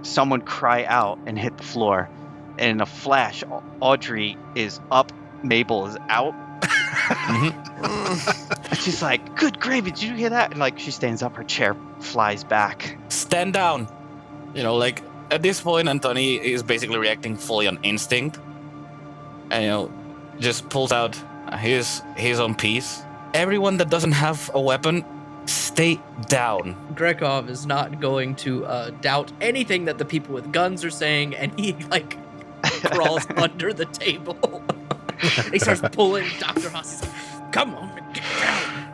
someone cry out and hit the floor. And in a flash, Audrey is up, Mabel is out. And she's like, "Good gravy, did you hear that?" And like she stands up, her chair flies back. Stand down. Like at this point, Anthony is basically reacting fully on instinct, and just pulls out his own piece. Everyone that doesn't have a weapon, stay down. Grekov is not going to doubt anything that the people with guns are saying, and he like crawls under the table. He starts pulling Dr. Haas. He's like, "Come on, get down."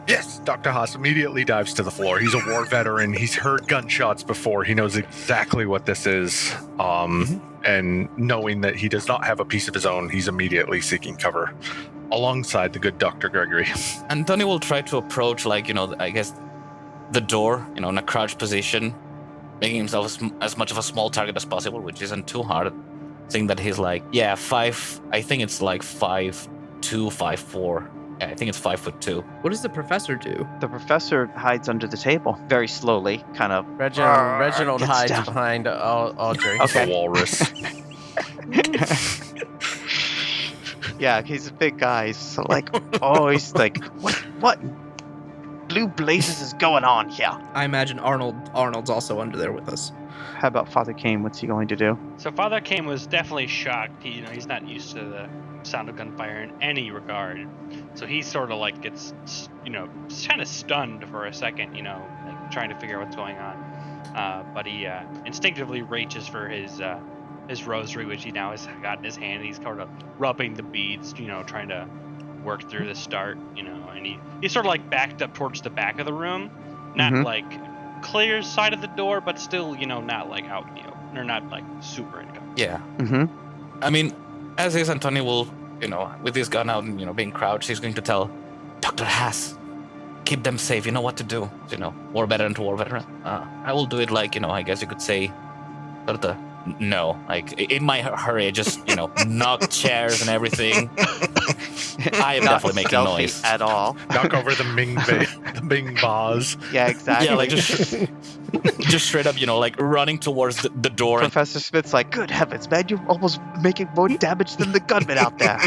Yes, Dr. Haas immediately dives to the floor. He's a war veteran. He's heard gunshots before. He knows exactly what this is. And knowing that he does not have a piece of his own, he's immediately seeking cover alongside the good Dr. Gregory. Anthony will try to approach, I guess, the door, in a crouched position, making himself as much of a small target as possible, which isn't too hard. Saying that he's I think it's 5'2", 5'4". Yeah, I think it's 5'2". What does the professor do? The professor hides under the table, very slowly, kind of. Reginald gets hides down. behind Audrey. Okay. The walrus. Yeah, he's a big guy. He's like, he's like, what blue blazes is going on here? I imagine Arnold's also under there with us. How about Father Kane? What's he going to do? So Father Kane was definitely shocked. He's not used to the sound of gunfire in any regard. So he sort of gets, kind of stunned for a second, trying to figure out what's going on. But he instinctively reaches for his rosary, which he now has got in his hand. He's kind of rubbing the beads, trying to work through the start, and he's sort of backed up towards the back of the room, not clear side of the door, but still, not out in the open, or not super in cover. Yeah. Mm-hmm. I mean, as is, Anthony will, with his gun out and, being crouched, he's going to tell Dr. Haas, keep them safe. You know what to do. War veteran to war veteran. I will do it I guess you could say, sort of in my hurry, just, knock chairs and everything. I am definitely making noise. At all. Knock over the Ming vase. Yeah, exactly. Yeah, just straight up, running towards the door. Professor Smith's like, "Good heavens, man, you're almost making more damage than the gunman out there."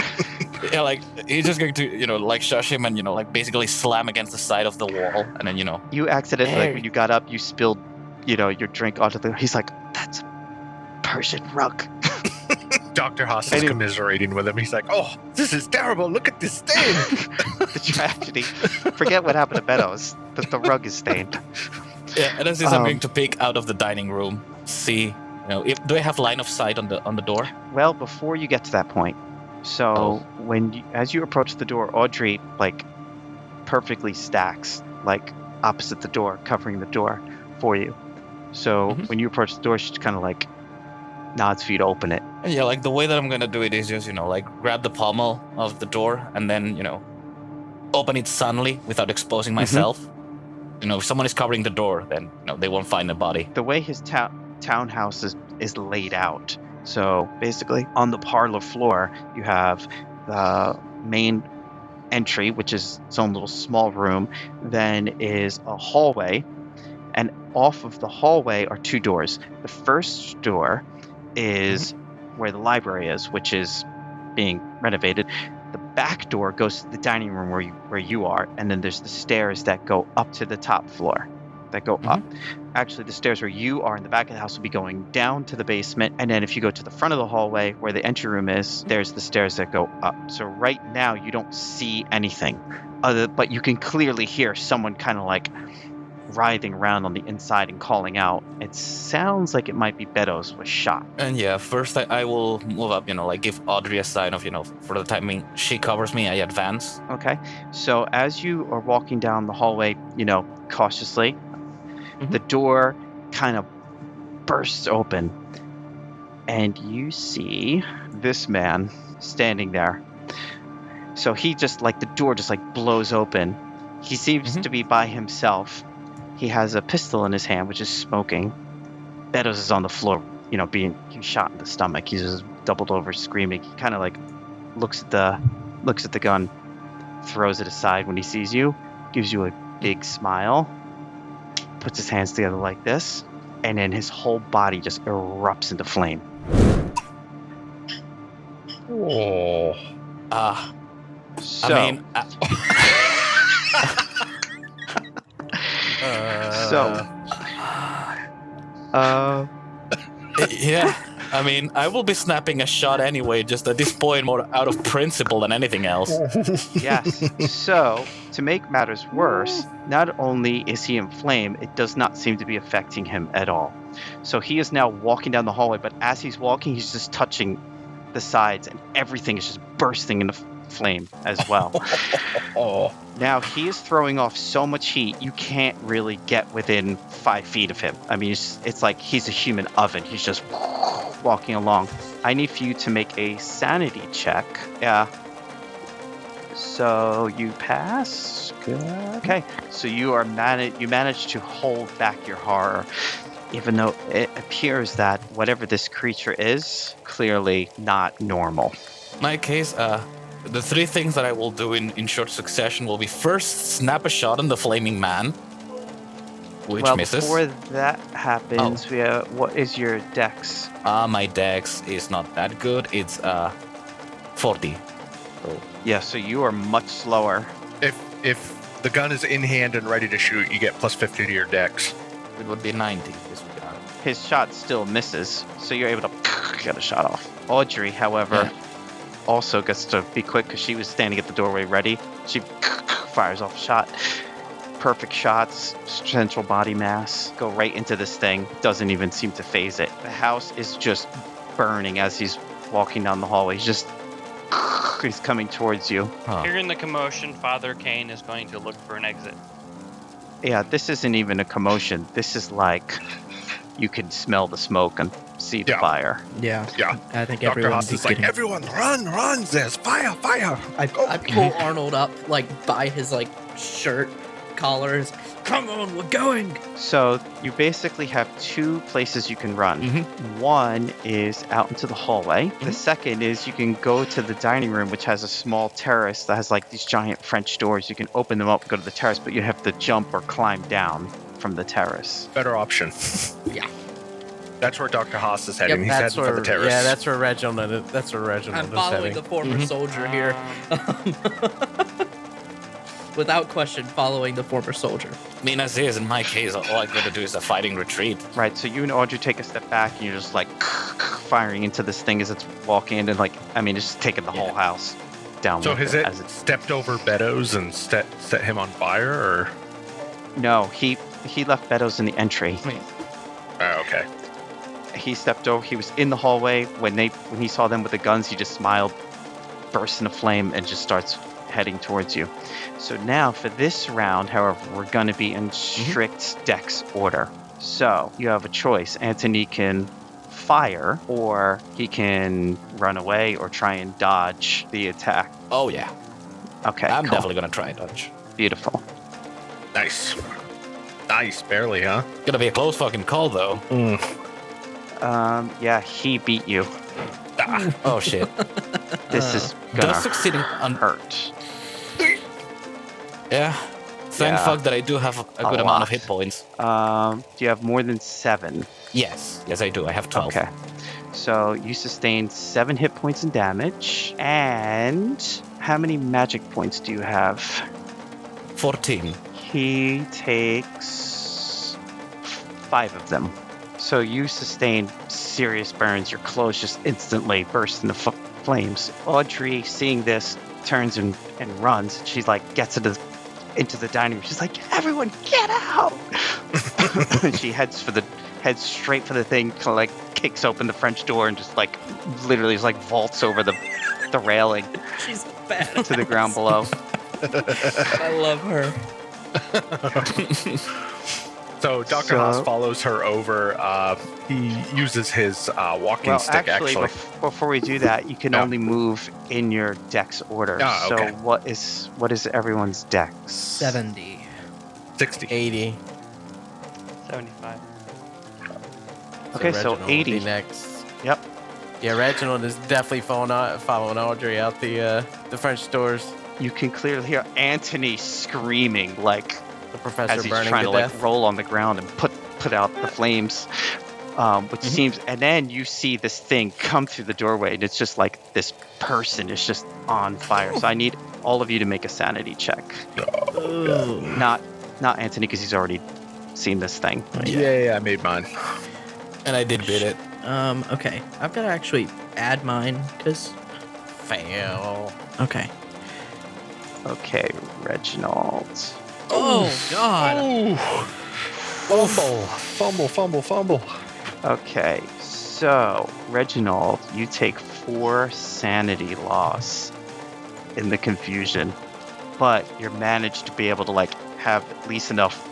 Yeah, he's just going to, shush him and, basically slam against the side of the wall. And then, You accidentally, when you got up, you spilled, your drink onto the... He's like, "That's a Persian rug." Dr. Haas is commiserating with him. He's like, "Oh, this is terrible. Look at this stain." The tragedy. Forget what happened to Meadows. The rug is stained. Yeah, and as this, I'm going to peek out of the dining room, see, do I have line of sight on the door? Well, before you get to that point, so as you approach the door, Audrey perfectly stacks opposite the door, covering the door for you. So when you approach the door, she's kind of nods for you to open it. Yeah, the way that I'm gonna do it is just grab the pommel of the door and then open it suddenly without exposing myself. If someone is covering the door, then they won't find the body. The way his townhouse is laid out, so basically on the parlor floor you have the main entry, which is its own little small room. Then is a hallway, and off of the hallway are two doors. The first door is where the library is, which is being renovated. The back door goes to the dining room where you are, and then there's the stairs that go up to the top floor that go up. Actually, the stairs where you are in the back of the house will be going down to the basement, and then if you go to the front of the hallway where the entry room is, there's the stairs that go up. So right now you don't see anything but you can clearly hear someone kind of writhing around on the inside and calling out. It sounds like it might be Beddoes was shot. And yeah, first I will move up, give Audrey a sign of, for the time being, she covers me, I advance. Okay. So as you are walking down the hallway, cautiously, the door kind of bursts open, and you see this man standing there. So he just, the door just, blows open. He seems to be by himself. He has a pistol in his hand, which is smoking. Beddoes is on the floor, being shot in the stomach. He's just doubled over screaming. He kind of like looks at the gun, throws it aside when he sees you, gives you a big smile, puts his hands together like this, and then his whole body just erupts into flame. Oh. So, I mean, yeah. I mean, I will be snapping a shot anyway, just at this point more out of principle than anything else. Yes. So, to make matters worse, not only is he in flame, it does not seem to be affecting him at all. So he is now walking down the hallway, but as he's walking, he's just touching the sides, and everything is just bursting into flame as well. Now, he is throwing off so much heat, you can't really get within 5 feet of him. I mean, it's like he's a human oven. He's just walking along. I need for you to make a sanity check. Yeah. So you pass. Good. Okay. So you manage to hold back your horror, even though it appears that whatever this creature is, clearly not normal. In my case, the 3 things that I will do in short succession will be first snap a shot on the flaming man, which misses. Before that happens, what is your dex? My dex is not that good. It's 40. Yeah, so you are much slower. If the gun is in hand and ready to shoot, you get plus 50 to your dex. It would be 90. His shot still misses, so you're able to get a shot off. Audrey, however, also gets to be quick because she was standing at the doorway ready. She fires off a shot. Perfect shots, central body mass, go right into this thing. Doesn't even seem to phase it. The house is just burning as he's walking down the hallway. He's coming towards you. Hearing the commotion, Father Kane is going to look for an exit. Yeah, this isn't even a commotion. This is like you can smell the smoke and see the fire. Yeah. I think Dr. everyone's Haas is like, everyone run, there's fire. I pull Arnold up by his shirt collar. Come on, we're going. So you basically have 2 places you can run. One is out into the hallway. The second is you can go to the dining room, which has a small terrace that has these giant French doors. You can open them up and go to the terrace, but you have to jump or climb down from the terrace. Better option. Yeah. That's where Dr. Haas is heading. He's heading for the terrace. Yeah, that's where Reginald is heading. I'm following the former soldier here. Without question, following the former soldier. I mean, as is, in my case, all I gotta do is a fighting retreat. Right, so you and Audrey take a step back, and you're just firing into this thing as it's walking in, and it's just taking the whole house down. So has it stepped over Beddoes and set him on fire, or? No, he left Beddoes in the entry. Okay. He stepped over. He was in the hallway when he saw them with the guns. He just smiled, bursts into flame, and just starts heading towards you. So now for this round, however, we're going to be in strict dex order. So you have a choice. Anthony can fire, or he can run away or try and dodge the attack. Oh yeah. Okay. I'm cool. definitely gonna try and dodge. Beautiful. Nice, barely, huh? Gonna be a close fucking call though. Yeah, he beat you. Oh shit. This is gonna succeeding hurt. Yeah. Thank fuck that I do have a good amount of hit points. Do you have more than 7? Yes, I do. I have 12. Okay. So you sustain 7 hit points in damage. And how many magic points do you have? 14. He takes 5 of them. So you sustain serious burns. Your clothes just instantly burst into flames. Audrey, seeing this, turns and runs. She's gets into the dining room. She's like, everyone get out! She heads straight for the thing, kicks open the French door and just literally vaults over the railing. She's bad to the ground below. I love her. So Dr. Haas follows her over. He uses his walking stick, actually. Before we do that, you can only move in your dex order. Oh, okay. So what is everyone's dex? 70. 60. 80. 75. Okay, so Reginald will 80. be next. Yep. Yeah, Reginald is definitely following Audrey out the French doors. You can clearly hear Anthony screaming, like, The professor as he's burning trying to to death. like roll on the ground and put out the flames, which seems. And then you see this thing come through the doorway, and it's just like this person is just on fire. So I need all of you to make a sanity check. Not Anthony, because he's already seen this thing. Yeah, I made mine. And I did beat it. Okay. I've got to actually add mine, because... Fail. Okay. Okay, Reginald. Oh, God. Fumble. Okay, so Reginald, you take 4 sanity loss in the confusion, but you're managed to be able to like have at least enough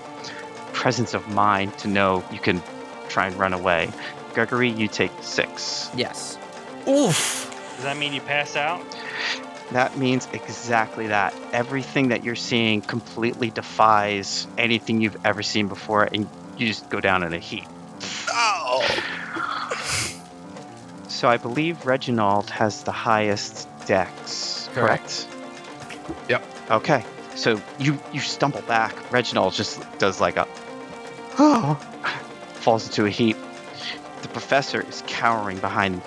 presence of mind to know you can try and run away. Gregory, you take 6. Yes. Oof. Does that mean you pass out? That means exactly that. Everything that you're seeing completely defies anything you've ever seen before, and you just go down in a heap. Oh. So I believe Reginald has the highest dex, correct? Yep. Okay, so you stumble back. Reginald just does like a falls into a heap. The professor is cowering behind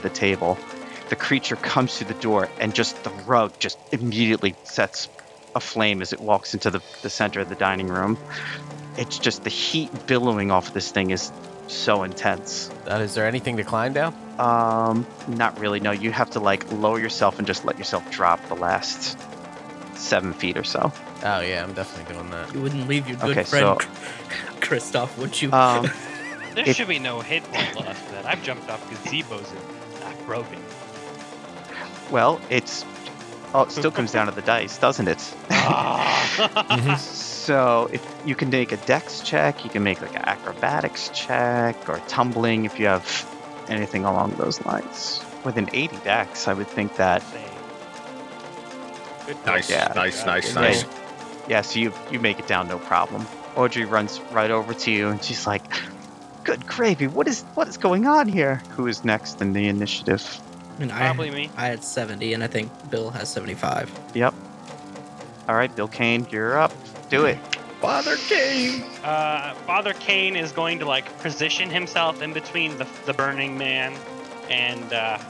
the table. The creature comes through the door, and just the rug just immediately sets aflame as it walks into the center of the dining room. It's just the heat billowing off this thing is so intense. Is there anything to climb down? Not really. No, you have to like lower yourself and just let yourself drop the last 7 feet or so. Oh yeah, I'm definitely doing that. You wouldn't leave your good Okay, friend Christoph, would you? There should be no hit point loss for that. I've jumped off gazebos and not broken. Well, it still comes down to the dice, doesn't it? So if you can make a dex check, you can make like an acrobatics check or tumbling if you have anything along those lines. With an 80 dex, I would think that. Good Nice, Yeah. nice. Yeah, so you make it down no problem. Audrey runs right over to you and she's like, "Good gravy! What is going on here?" Who is next in the initiative? And Probably me. I had 70, and I think Bill has 75. Yep. All right, Bill Kane, you're up. Do it. Father Kane. Father Kane is going to like position himself in between the burning man and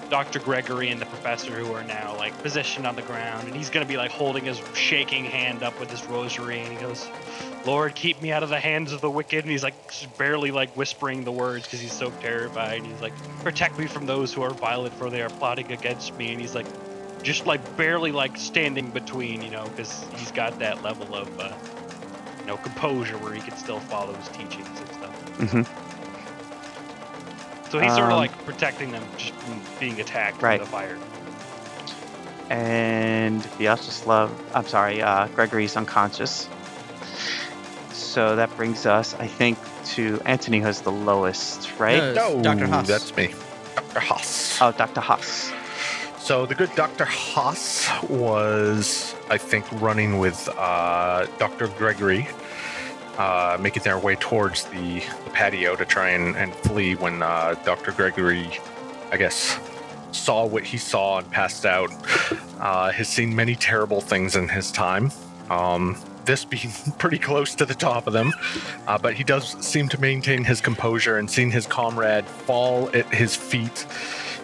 Dr. Gregory and the professor, who are now like positioned on the ground, and he's going to be like holding his shaking hand up with his rosary, and he goes, "Lord, keep me out of the hands of the wicked," and he's like just barely like whispering the words because he's so terrified, and he's like, "Protect me from those who are violent, for they are plotting against me," and he's like just like barely like standing between, because he's got that level of composure where he can still follow his teachings and stuff. Mm-hmm. So he's sort of like protecting them just from being attacked by the fire. And Gregory's unconscious. So that brings us, I think, to Anthony, who has the lowest, right? No, Dr. Haas. That's me. Dr. Haas. Oh, Dr. Haas. So the good Dr. Haas was, I think, running with Dr. Gregory, making their way towards the patio to try and flee when Dr. Gregory, I guess, saw what he saw and passed out. Has seen many terrible things in his time. This being pretty close to the top of them, but he does seem to maintain his composure, and seeing his comrade fall at his feet,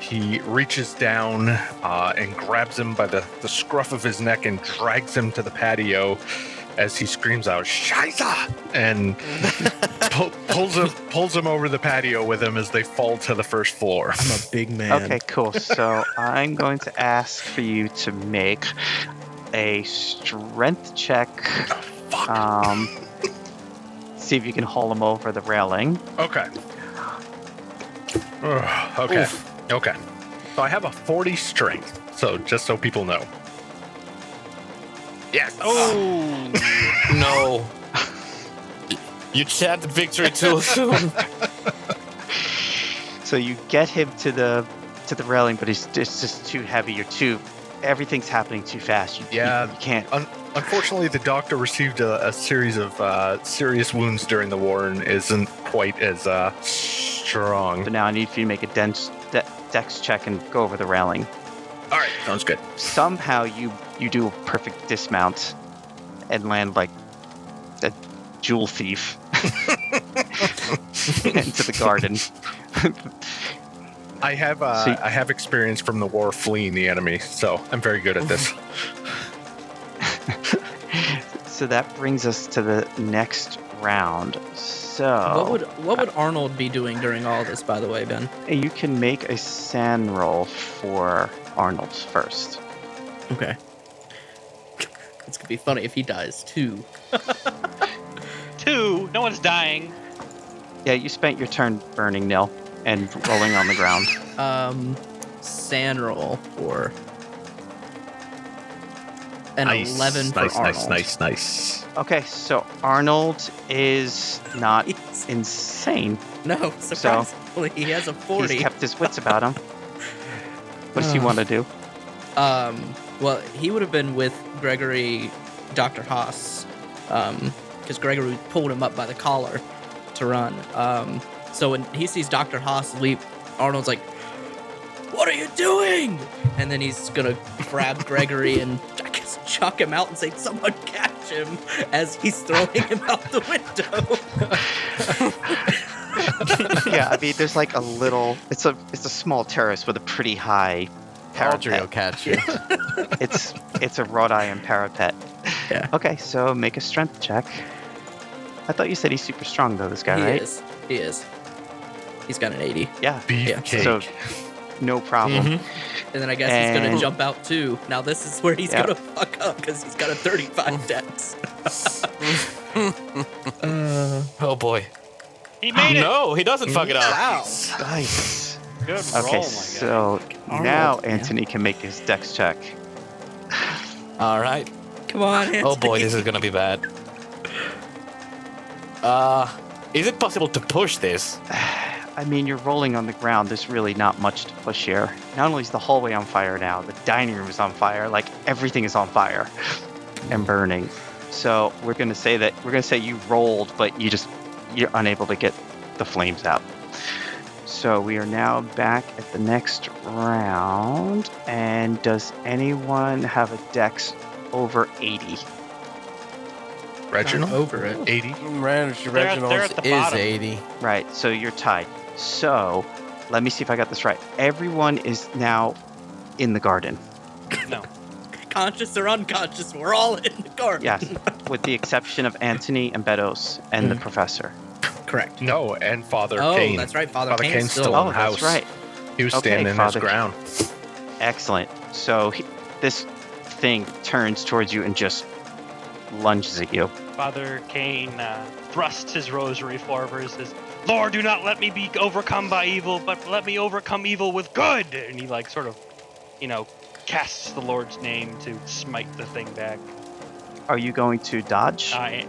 he reaches down and grabs him by the scruff of his neck and drags him to the patio as he screams out, "Scheiße!" and pulls him over the patio with him as they fall to the first floor. I'm a big man. Okay, cool. So I'm going to ask for you to make a strength check. See if you can haul him over the railing. Okay. Okay. Oof. Okay. So I have a 40 strength. So just so people know. Yes. Oh no! You chanted victory too soon. So you get him to the railing, but it's just too heavy. Everything's happening too fast. You can't. Unfortunately, the doctor received a series of serious wounds during the war and isn't quite as strong. So now I need for you to make a dex check and go over the railing. All right, sounds good. Somehow you do a perfect dismount and land like a jewel thief into the garden. I have experience from the war fleeing the enemy, so I'm very good at this. So that brings us to the next round. So what would Arnold be doing during all this, by the way, Ben? You can make a sand roll for Arnold first. Okay. It's gonna be funny if he dies too. 2. No one's dying. Yeah, you spent your turn burning, Nil, and rolling on the ground. Sand roll for an Nice, 11 for Arnold. Nice. Okay, so Arnold is not insane. No, surprisingly, he has a 40. He's kept his wits about him. What does he want to do? Well, he would have been with Gregory, Dr. Haas, because Gregory pulled him up by the collar to run. So when he sees Dr. Haas leap, Arnold's like, "What are you doing?" And then he's gonna grab Gregory and I guess chuck him out and say, "Someone catch him!" as he's throwing him out the window. Yeah, I mean, there's like a little. It's a small terrace with a pretty high Audrey will parapet. catch you. It's a wrought iron parapet. Yeah. Okay, so make a strength check. I thought you said he's super strong though. This guy, right? He is. He's got an 80. Yeah. Beefcake. So no problem. Mm-hmm. And then I guess he's gonna jump out too. Now this is where he's gonna fuck up because he's got a 35 dex. Oh boy. He made it. No, he doesn't fuck it up. Wow. Nice. Good Okay, roll, my guy. so now Anthony can make his dex check. All right. Come on, Anthony. Oh boy, this is gonna be bad. Is it possible to push this? I mean, you're rolling on the ground. There's really not much to push here. Not only is the hallway on fire now, the dining room is on fire. Like, everything is on fire and burning. So we're going to say you rolled, but you're unable to get the flames out. So we are now back at the next round. And does anyone have a dex over 80? Reginald? Over it. 80? Reginald's they're at the is bottom. 80. Right, so you're tied. So let me see if I got this right. Everyone is now in the garden. No. Conscious or unconscious, we're all in the garden. Yes, with the exception of Anthony and Bedos and the professor. Correct. No, and Father Oh, Kane. that's right. Father Kane's Kane's still. still Oh, in the house. that's right. He was Okay, standing in his Father ground. Excellent. So this thing turns towards you and just lunges at you. Father Kane thrusts his rosary forward and says, "Lord, do not let me be overcome by evil, but let me overcome evil with good." And he sort of, casts the Lord's name to smite the thing back. Are you going to dodge? I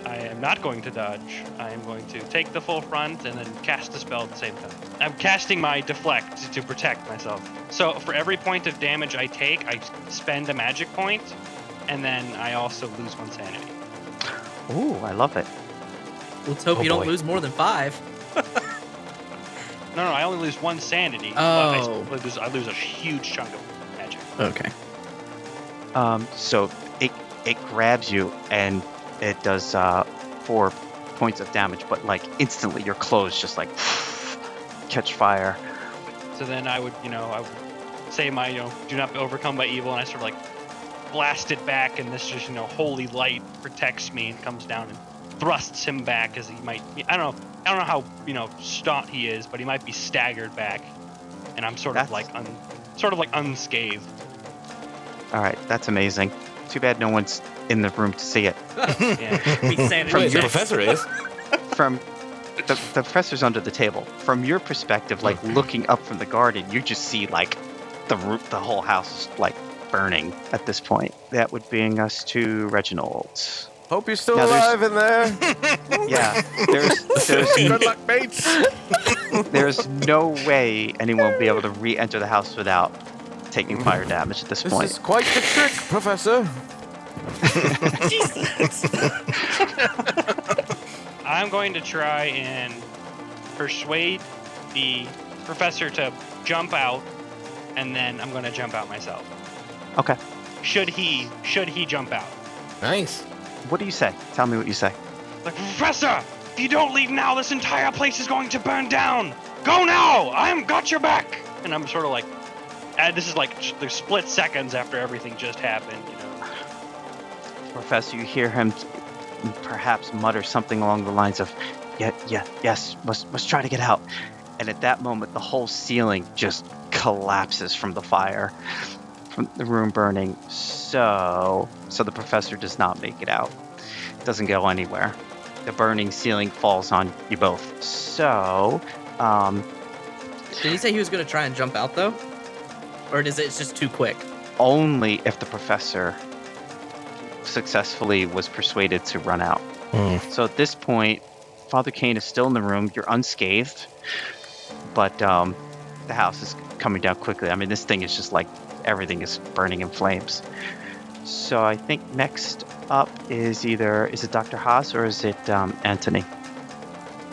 am not going to dodge. I am going to take the full front and then cast a spell at the same time. I'm casting my deflect to protect myself. So for every point of damage I take, I spend a magic point, and then I also lose 1 sanity. Ooh, I love it. Let's hope Oh, you don't boy. lose more than 5. No, I only lose 1 sanity. Oh. But I lose a huge chunk of magic. Okay. So it grabs you and it does 4 points of damage, but like instantly your clothes just like catch fire. So then I would say my, do not be overcome by evil, and I sort of like blast it back, and this just, holy light protects me and comes down and thrusts him back as he might, I don't know how, stout he is, but he might be staggered back, and I'm sort of like unscathed. All right, that's amazing. Too bad no one's in the room to see it. Yeah. Be sanity Wait, the checks. professor is? From the professor's under the table. From your perspective, like looking up from the garden, you just see like the whole house like burning at this point. That would bring us to Reginald. Hope you're still Now, alive in there. Yeah, there's Good luck, mates. there's no way anyone will be able to re-enter the house without taking fire damage at this This point. is quite the trick, Professor. I'm going to try and persuade the professor to jump out, and then I'm going to jump out myself. Okay. Should he jump out? Nice. What do you say? Tell me what you say. Like, Professor, if you don't leave now, this entire place is going to burn down. Go now! I got your back. And I'm sort of like, this is like the split seconds after everything just happened, you know. Professor, you hear him perhaps mutter something along the lines of, yes, must try to get out. And at that moment, the whole ceiling just collapses from the fire, from the room burning. So the professor does not make it out. Doesn't go anywhere. The burning ceiling falls on you both. So, Did he say he was going to try and jump out, though? Or is it just too quick? only if the professor successfully was persuaded to run out. So at this point, Father Kane is still in the room. You're unscathed, but the house is coming down quickly. I mean, this thing is just like everything is burning in flames. So I think next up is it Dr. Haas or is it Anthony?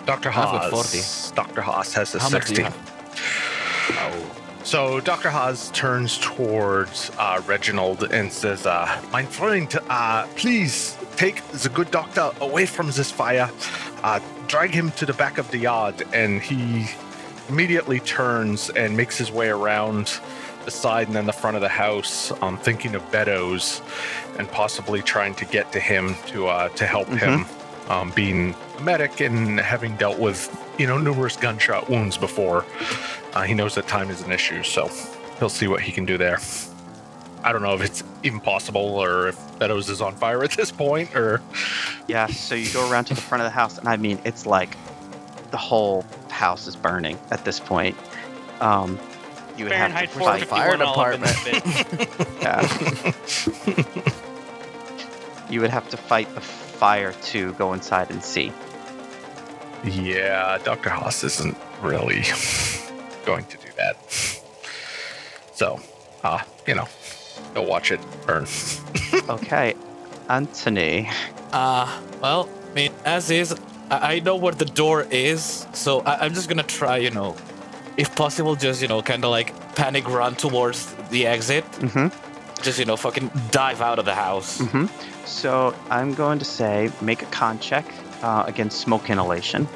Dr. I've got Haas. Dr. Haas has a How much do 60. you have? So Dr. Haas turns towards Reginald and says, my friend, please take the good doctor away from this fire. Drag him to the back of the yard. And he immediately turns and makes his way around the side and then the front of the house, thinking of Beddoes and possibly trying to get to him to help him, being a medic and having dealt with, numerous gunshot wounds before. He knows that time is an issue, so he'll see what he can do there. I don't know if it's even possible or if Beddoes is on fire at this point, or... Yeah, so you go around to the front of the house, and I mean, it's like the whole house is burning at this point. You would have Fahrenheit to fight 451 fire all up in that bit. Yeah. You would have to fight the fire to go inside and see. Yeah, Dr. Haas isn't really going to do that. So, he'll watch it burn. Okay, Anthony. Well, I mean, as is, I know where the door is, so I'm just gonna try, if possible, just, kind of like panic run towards the exit. Just, fucking dive out of the house. So I'm going to say make a con check against smoke inhalation.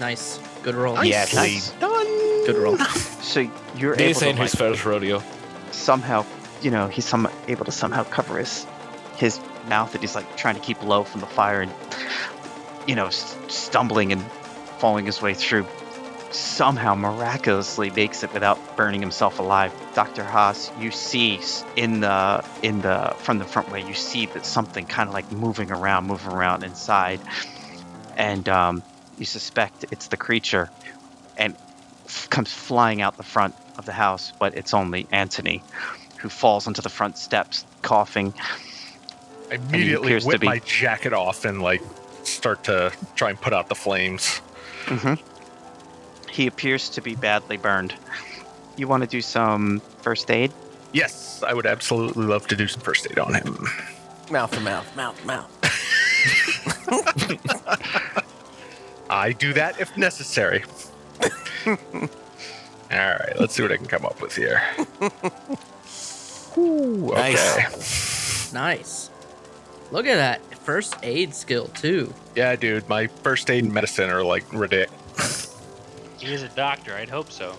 Nice. Good roll. Yes. Nice. Good roll. So you're This able ain't to his first rodeo. somehow, he's able to somehow cover his mouth that he's like trying to keep low from the fire and, stumbling and falling his way through. Somehow miraculously makes it without burning himself alive. Dr. Haas, you see from the front way, you see that something kind of like moving around inside, and you suspect it's the creature, and comes flying out the front of the house, but it's only Anthony, who falls onto the front steps, coughing. I immediately appears to whip be- my jacket off and start to try and put out the flames. He appears to be badly burned. You want to do some first aid? Yes, I would absolutely love to do some first aid on him. Mouth to mouth. I do that if necessary. All right, let's see what I can come up with here. Ooh, okay. Nice. Look at that. First aid skill, too. Yeah, dude, my first aid and medicine are ridiculous. He is a doctor. I'd hope so.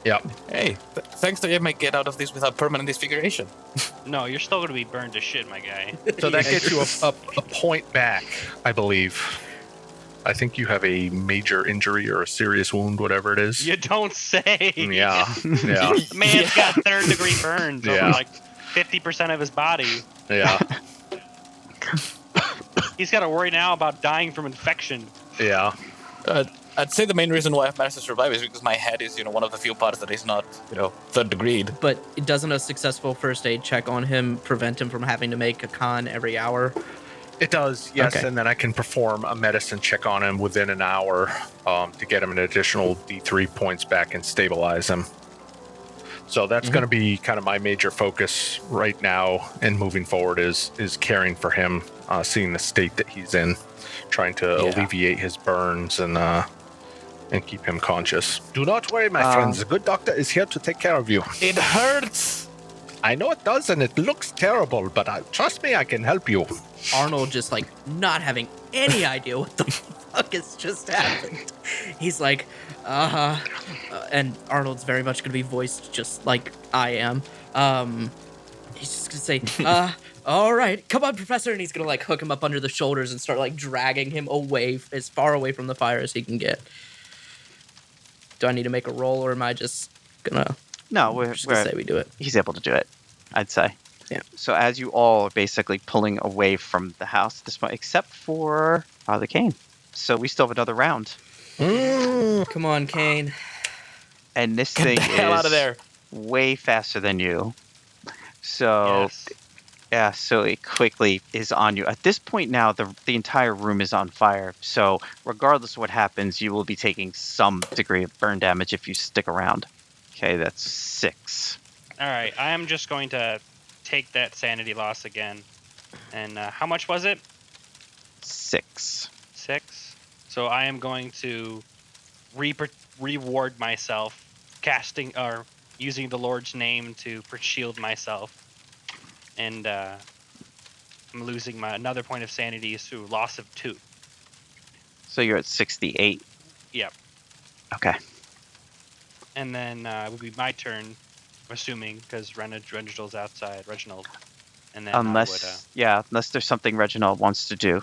Yep. Hey, thanks to you, I might get out of this without permanent disfiguration. No, you're still going to be burned to shit, my guy. So that gets you a point back, I believe. I think you have a major injury or a serious wound, whatever it is. You don't say. Yeah. Man's got third-degree burns over Yeah. 50% of his body. Yeah. He's got to worry now about dying from infection. Yeah. I'd say the main reason why I've managed to survive is because my head is, one of the few parts that is not, third degreed. But doesn't a successful first aid check on him prevent him from having to make a con every hour? It does, yes, Okay. and then I can perform a medicine check on him within an hour to get him an additional D3 points back and stabilize him. So that's going to be kind of my major focus right now and moving forward is caring for him, seeing the state that he's in, trying to alleviate his burns and and keep him conscious. Do not worry, my friends. The good doctor is here to take care of you. It hurts. I know it does, and it looks terrible, but trust me, I can help you. Arnold just like not having any idea what the fuck has just happened. He's like, and Arnold's very much gonna be voiced just like I am. He's just gonna say, all right, come on, Professor, and he's gonna like hook him up under the shoulders and start like dragging him away, as far away from the fire as he can get. Do I need to make a roll, or am I just gonna? No, we're gonna say we do it. He's able to do it, I'd say. Yeah. So as you all are basically pulling away from the house at this point, except for Father Kane. So we still have another round. Come on, Kane. And this Get thing the hell out of there. way faster than you. So Yes. yeah, so it quickly is on you. At this point now, the entire room is on fire. So regardless of what happens, you will be taking some degree of burn damage if you stick around. Okay, that's 6. All right, I am just going to take that sanity loss again. And how much was it? 6. 6. So I am going to reward myself, casting or using the Lord's name to shield myself, and I'm losing another point of sanity through loss of 2. So you're at 68. Yep. Okay. And then it would be my turn, assuming, because Reginald's outside. Reginald. And then Unless there's something Reginald wants to do.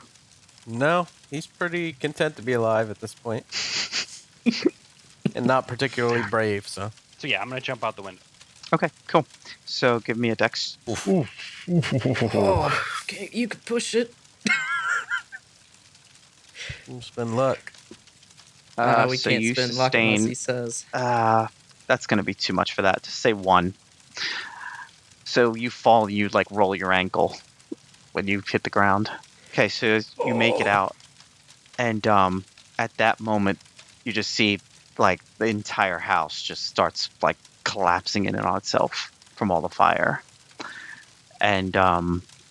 No, he's pretty content to be alive at this point. And not particularly brave, so. So yeah, I'm going to jump out the window. Okay, cool. So give me a dex. Oh, okay, you could push it. Spend luck. We so can't you spend luck unless sustain. he says. That's going to be too much for that. Just say 1. So you fall, you like roll your ankle when you hit the ground. Okay, so you make it out, and at that moment, you just see like the entire house just starts like collapsing in and on itself from all the fire, and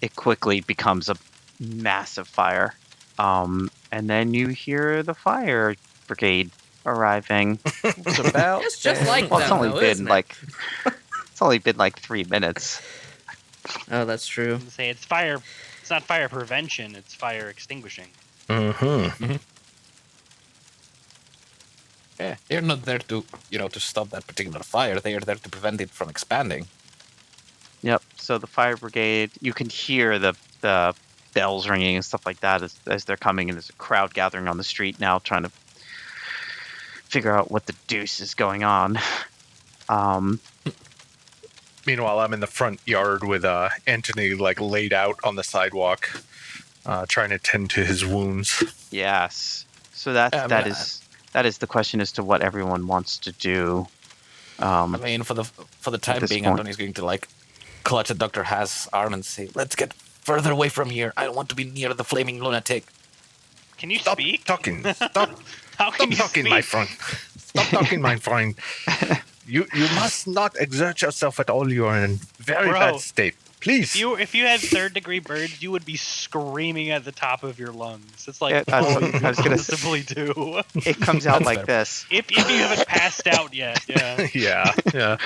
it quickly becomes a massive fire. And then you hear the fire brigade arriving. It's about. It's just like Well, it's them, only though, been isn't it? like it's only been like 3 minutes. Oh, that's true. Say it's fire. It's not fire prevention. It's fire extinguishing. Mm-hmm. Yeah, they're not there to, to stop that particular fire. They are there to prevent it from expanding. Yep. So the fire brigade, you can hear the bells ringing and stuff like that as they're coming, and there's a crowd gathering on the street now trying to figure out what the deuce is going on. Meanwhile, I'm in the front yard with Anthony like laid out on the sidewalk, trying to tend to his wounds. Yes. So that is the question as to what everyone wants to do. I mean, for the time being, point. Anthony's going to like clutch at Dr. Haas' arm and say, "Let's get further away from here. I don't want to be near the flaming lunatic." Can you Stop speak? talking. Stop. How can Stop you talking, speak? my friend. Stop talking, my friend. You must not exert yourself at all. You are in a very Bro, bad state. Please. If you had 3rd degree birds, you would be screaming at the top of your lungs. It's like Yeah, I was gonna say- possibly do. It comes out That's like fair. this. If you haven't passed out yet, yeah. Yeah.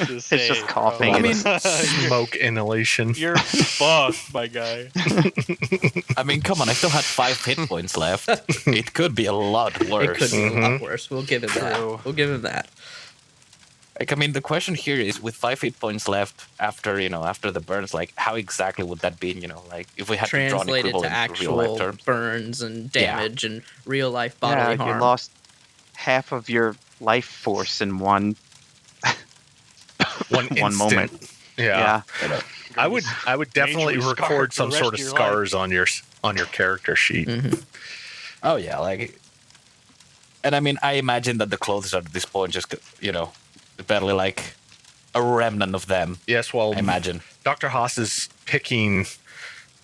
Just It's just coughing. I and mean, it's- smoke inhalation. you're fucked, my guy. I mean, come on, I still had 5 hit points left. It could be a lot worse. It could be a lot worse. We'll give him True. that. We'll give him that. Like, I mean, the question here is, with 5 hit points left after the burns, like, how exactly would that be? Like, if we had to draw an Translated to equivalent to real life actual terms. burns and Yeah. damage and real life bodily harm. you lost half of your life force in one One one moment. instant. Yeah. I would definitely Majorly scarred record for some the sort rest of of your life. scars on your character sheet. Mhm. Oh, yeah, like... And I mean, I imagine that the clothes at this point just, barely like a remnant of them, Yes, well, I imagine. Dr. Haas is picking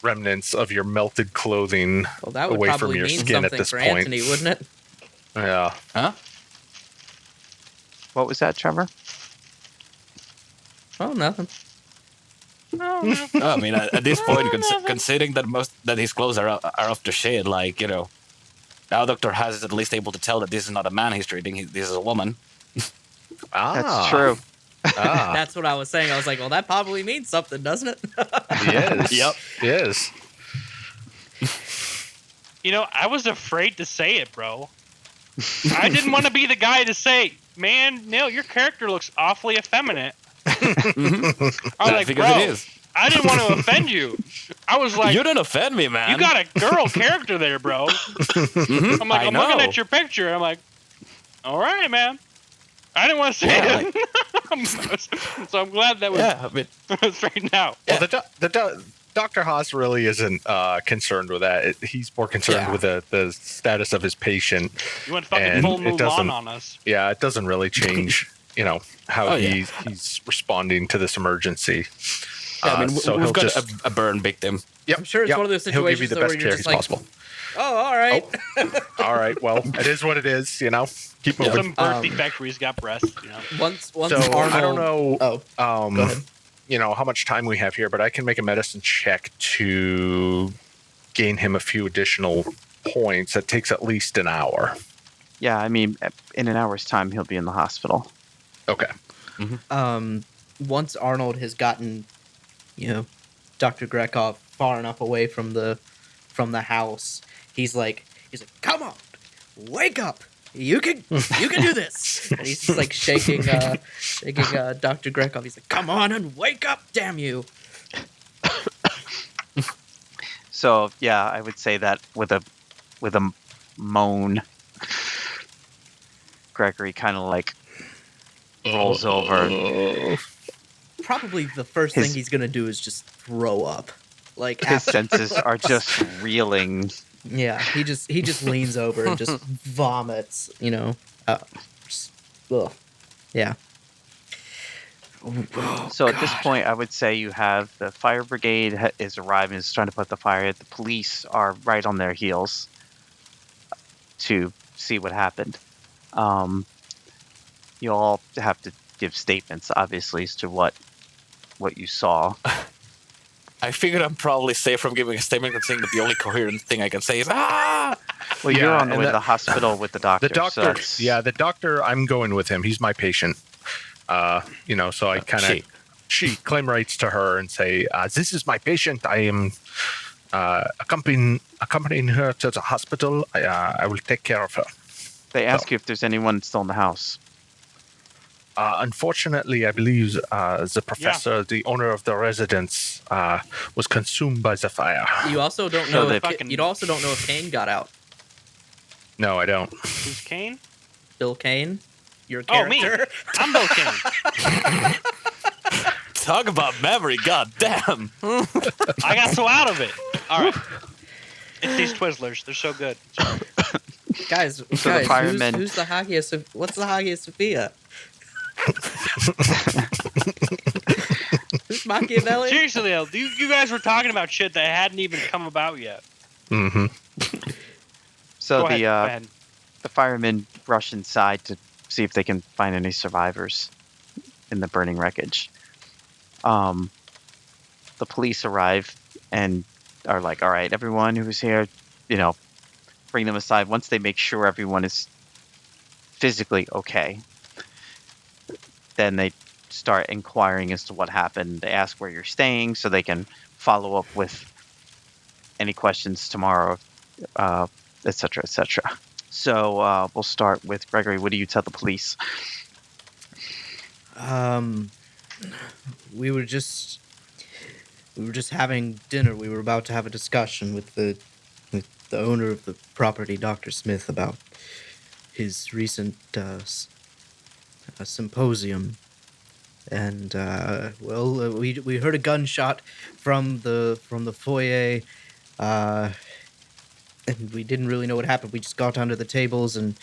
remnants of your melted clothing Well, that would away from probably your mean skin at something this for point. Anthony, wouldn't it? Yeah. Huh? What was that, Trevor? Oh, nothing. I mean, at this point, considering that his clothes are off the shade, like, Now Dr. Haas is at least able to tell that this is not a man he's treating, this is a woman. That's true. That's what I was saying. I was like, well, that probably means something, doesn't it? Yes. Yep. Yes. You know, I was afraid to say it, bro. I didn't want to be the guy to say, man, Neil, your character looks awfully effeminate. Mm-hmm. I was like, because bro, it is. I didn't want to offend you. I was like, You didn't offend me, man. you got a girl character there, bro. Mhm, I'm like, I I'm know. looking at your picture. I'm like, all right, man. I didn't want to say it. So I'm glad that was Yeah, I mean, straightened out. Well, Dr. Haas really isn't concerned with that. He's more concerned with the status of his patient. You went fucking And full it doesn't- Mulan on us. Yeah, it doesn't really change, how Oh, yeah. he's responding to this emergency. yeah, I mean, so we've he'll got just, a burn victim. yep, I'm sure it's yep, one of those he'll give you situations the where best you're care just he's like, possible. oh, all right. All right, well, it is what it is, Keep moving. Some birth defect where he's got breasts, Once So Arnold, I don't know, Oh, go ahead. how much time we have here, but I can make a medicine check to gain him a few additional points. That takes at least an hour. Yeah, I mean, in an hour's time, he'll be in the hospital. Okay. Once Arnold has gotten, Dr. Grekov far enough away from the house, he's like, come on, wake up. You can do this. And he's just like shaking Dr. Grekov. He's like, come on and wake up, damn you. So yeah, I would say that with a moan, Gregory kind of like rolls over. Probably the first thing he's gonna do is just throw up. Like His senses are just reeling. yeah, he just leans over and just vomits. Ugh. Yeah. So at this point, I would say you have the fire brigade is arriving, is trying to put the fire out. The police are right on their heels to see what happened. You all have to give statements, obviously, as to what you saw. I figured I'm probably safe from giving a statement, considering that the only coherent thing I can say is "ah." Well, Yeah, you're on the and way to the hospital with the doctor. The doctor, the doctor, I'm going with him. He's my patient. So I kind of she claim rights to her and say, "This is my patient. I am accompanying her to the hospital. I will take care of her." They ask you if there's anyone still in the house. Unfortunately, I believe the professor, the owner of the residence, was consumed by the fire. You also don't So know. they- You also don't know if Kane got out. No, I don't. Who's Kane? Bill Kane, your Oh, me. character. I'm Bill Kane. Talk about memory, goddamn. I got so out of it. All right. It's these Twizzlers. They're so good. Guys, the firemen- who's the Hagia? What's the Hagia Sophia? Who's Machiavelli? Seriously, though, you guys were talking about shit that hadn't even come about yet. Mm-hmm. So Go ahead. the firemen rush inside to see if they can find any survivors in the burning wreckage. The police arrive and are like, all right, everyone who's here, bring them aside. Once they make sure everyone is physically okay, then they start inquiring as to what happened. They ask where you're staying so they can follow up with any questions tomorrow, et cetera, et cetera. So we'll start with Gregory. What do you tell the police? We were just having dinner. We were about to have a discussion with the owner of the property, Dr. Smith, about his recent symposium. And we heard a gunshot from the foyer, and we didn't really know what happened. We just got under the tables, and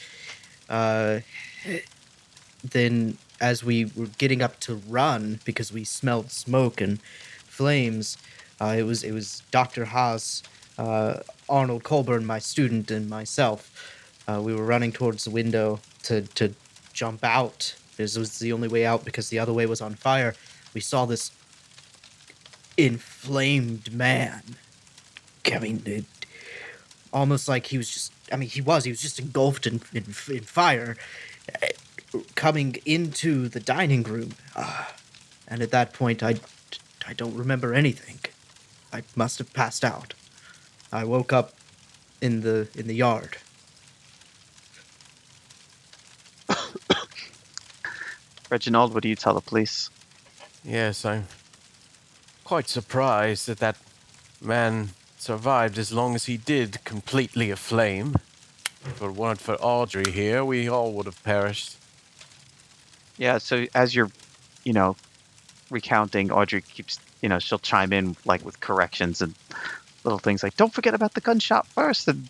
then as we were getting up to run because we smelled smoke and flames, it was Dr. Haas, Arnold Colburn, my student, and myself. We were running towards the window to jump out. This was the only way out because the other way was on fire. We saw this inflamed man. I mean, almost like he was just I mean, he was just engulfed in fire, coming into the dining room. And at that point, I don't remember anything. I must have passed out. I woke up in the yard. Reginald, what do you tell the police? Yes, I'm quite surprised that that man survived as long as he did, completely aflame. If it weren't for Audrey here, we all would have perished. Yeah, so as you're, recounting, Audrey keeps, she'll chime in like with corrections and little things like, don't forget about the gunshot first and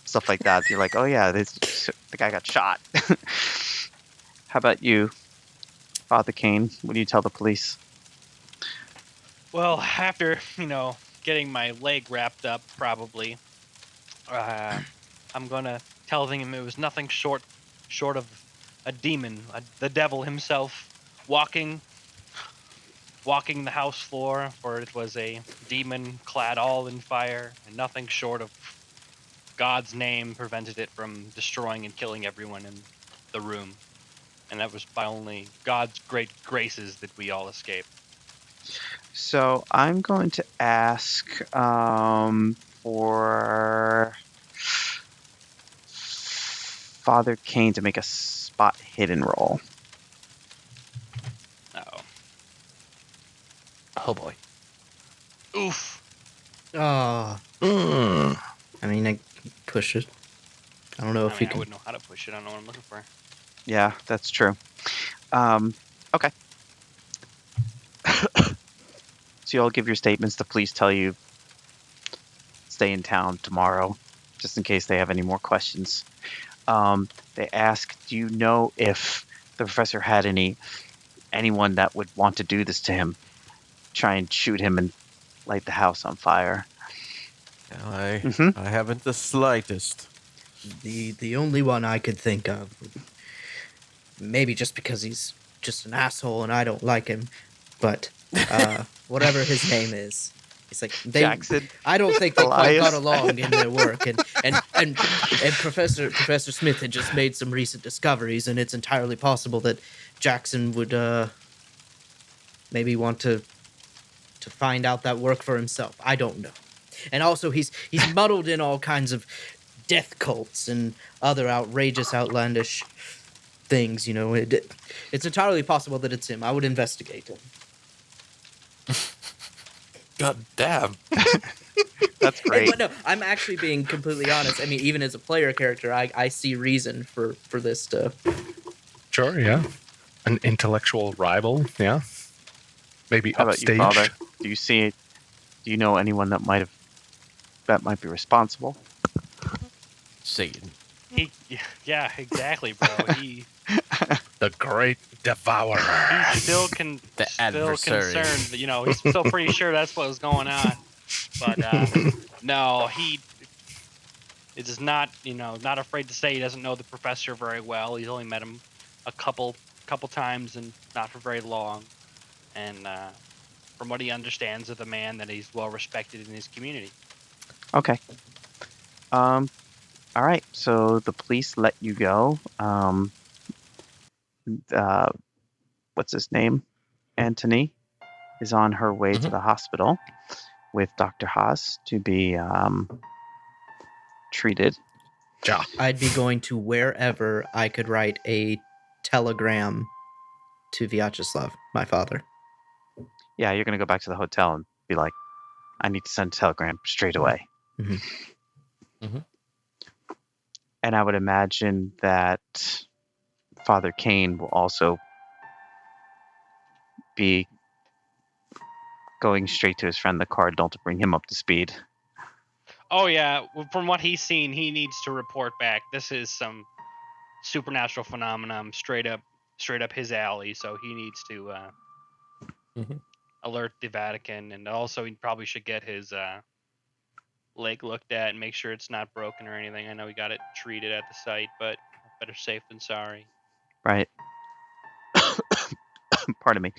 stuff like that. You're like, oh yeah, the guy got shot. How about you, Father Kane? What do you tell the police? Well, after, getting my leg wrapped up, probably, I'm going to tell them it was nothing short of a demon, the devil himself, walking the house floor, for it was a demon clad all in fire, and nothing short of God's name prevented it from destroying and killing everyone in the room. And that was by only God's great graces that we all escaped. So I'm going to ask for Father Kane to make a spot hidden roll. Uh-oh. Oh boy. Oof. I mean, I push it. I don't know if you can. I wouldn't know how to push it. I don't know what I'm looking for. Yeah, that's true. Okay. So you all give your statements. The police tell you stay in town tomorrow, just in case they have any more questions. They ask, do you know if the professor had anyone that would want to do this to him? Try and shoot him and light the house on fire? I haven't the slightest. The only one I could think of, maybe just because he's just an asshole and I don't like him, but whatever his name is, it's like Jackson. I don't think they quite Elias. got along in their work, and Professor Smith had just made some recent discoveries, and it's entirely possible that Jackson would maybe want to find out that work for himself. I don't know. And also, he's muddled in all kinds of death cults and other outrageous, outlandish things. It's entirely possible that it's him. I would investigate him. God damn. That's great. But no, I'm actually being completely honest. I mean, even as a player character, I see reason for this stuff. Sure, yeah. An intellectual rival, yeah. Maybe How about upstaged. you, Father? Do you know anyone that might be responsible? Satan. Yeah, exactly, bro. The great devourer. He's still concerned. He's still pretty sure that's what was going on. But no, he is just not afraid to say he doesn't know the professor very well. He's only met him a couple times and not for very long. And from what he understands of the man, that he's well respected in his community. Okay. All right. So the police let you go. What's his name? Antony is on her way to the hospital with Dr. Haas to be treated. Ja. I'd be going to wherever I could write a telegram to Vyacheslav, my father. Yeah, you're going to go back to the hotel and be like, I need to send a telegram straight away. And I would imagine that Father Kane will also be going straight to his friend the Cardinal to bring him up to speed. Oh yeah, from what he's seen, he needs to report back. This is some supernatural phenomenon, straight up his alley. So he needs to alert the Vatican, and also he probably should get his leg looked at and make sure it's not broken or anything. I know he got it treated at the site, but better safe than sorry. Right. Pardon me.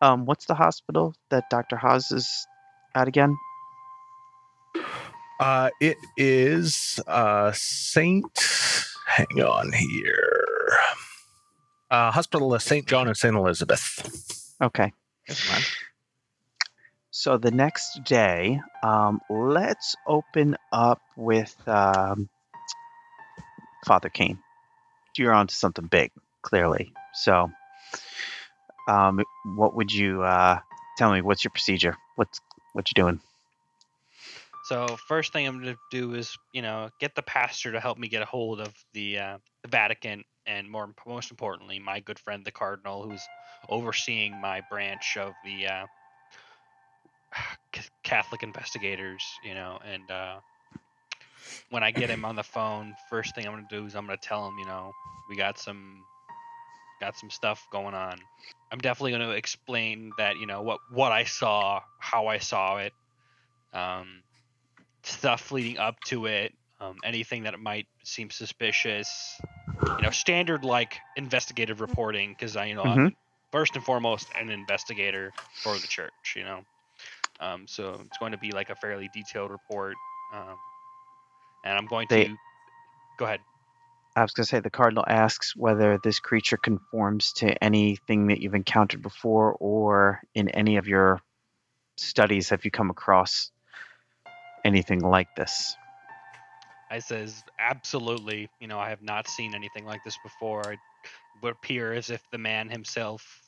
What's the hospital that Dr. Haas is at again? It is Saint. Hang on here. Hospital of St. John and St. Elizabeth. Okay. Yes, man. So the next day, let's open up with Father Kane. You're onto something big, clearly. So, what would you tell me? What's your procedure? What you doing? So first thing I'm gonna do is, get the pastor to help me get a hold of the Vatican, and most importantly, my good friend the Cardinal, who's overseeing my branch of the Catholic investigators. And when I get him on the phone, first thing I'm gonna do is I'm gonna tell him, we got some stuff going on. I'm definitely gonna explain that, what I saw, how I saw it, stuff leading up to it, anything that might seem suspicious, standard like investigative reporting, because I'm first and foremost an investigator for the church. So it's going to be like a fairly detailed report, and I'm going to go ahead. I was going to say the Cardinal asks whether this creature conforms to anything that you've encountered before, or in any of your studies have you come across anything like this? I says, absolutely. I have not seen anything like this before. It would appear as if the man himself,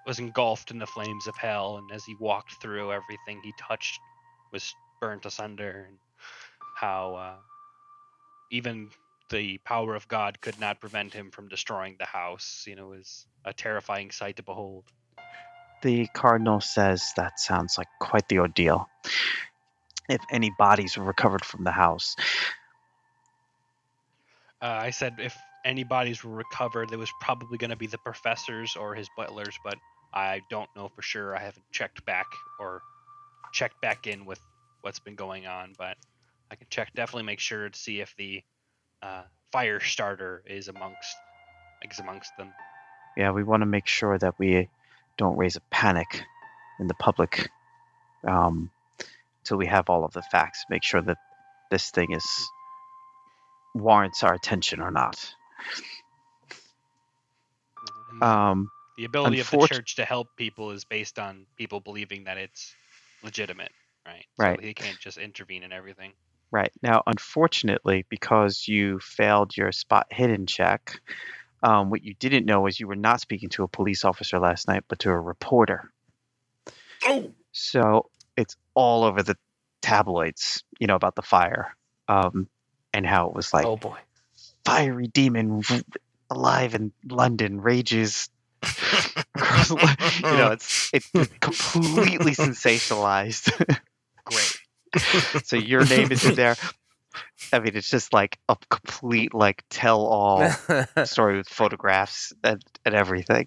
was engulfed in the flames of hell, and as he walked through, everything he touched was burnt asunder, and how even the power of God could not prevent him from destroying the house. It was a terrifying sight to behold. The Cardinal says that sounds like quite the ordeal. If any bodies were recovered from the house. I said if any bodies were recovered, it was probably going to be the professor's or his butlers, but I don't know for sure. I haven't checked back in with what's been going on, but I can definitely make sure to see if the fire starter is amongst them. Yeah, we want to make sure that we don't raise a panic in the public until we have all of the facts. Make sure that this thing warrants our attention or not. The ability of the church to help people is based on people believing that it's legitimate, right? Right. So he can't just intervene in everything. Right. Now, unfortunately, because you failed your spot hidden check, what you didn't know is you were not speaking to a police officer last night, but to a reporter. Oh! So it's all over the tabloids, about the fire, and how it was like, Oh boy, fiery demon alive in London rages. It's completely sensationalized. Great. So your name is in there. I mean, it's just like a complete tell-all story with photographs and everything.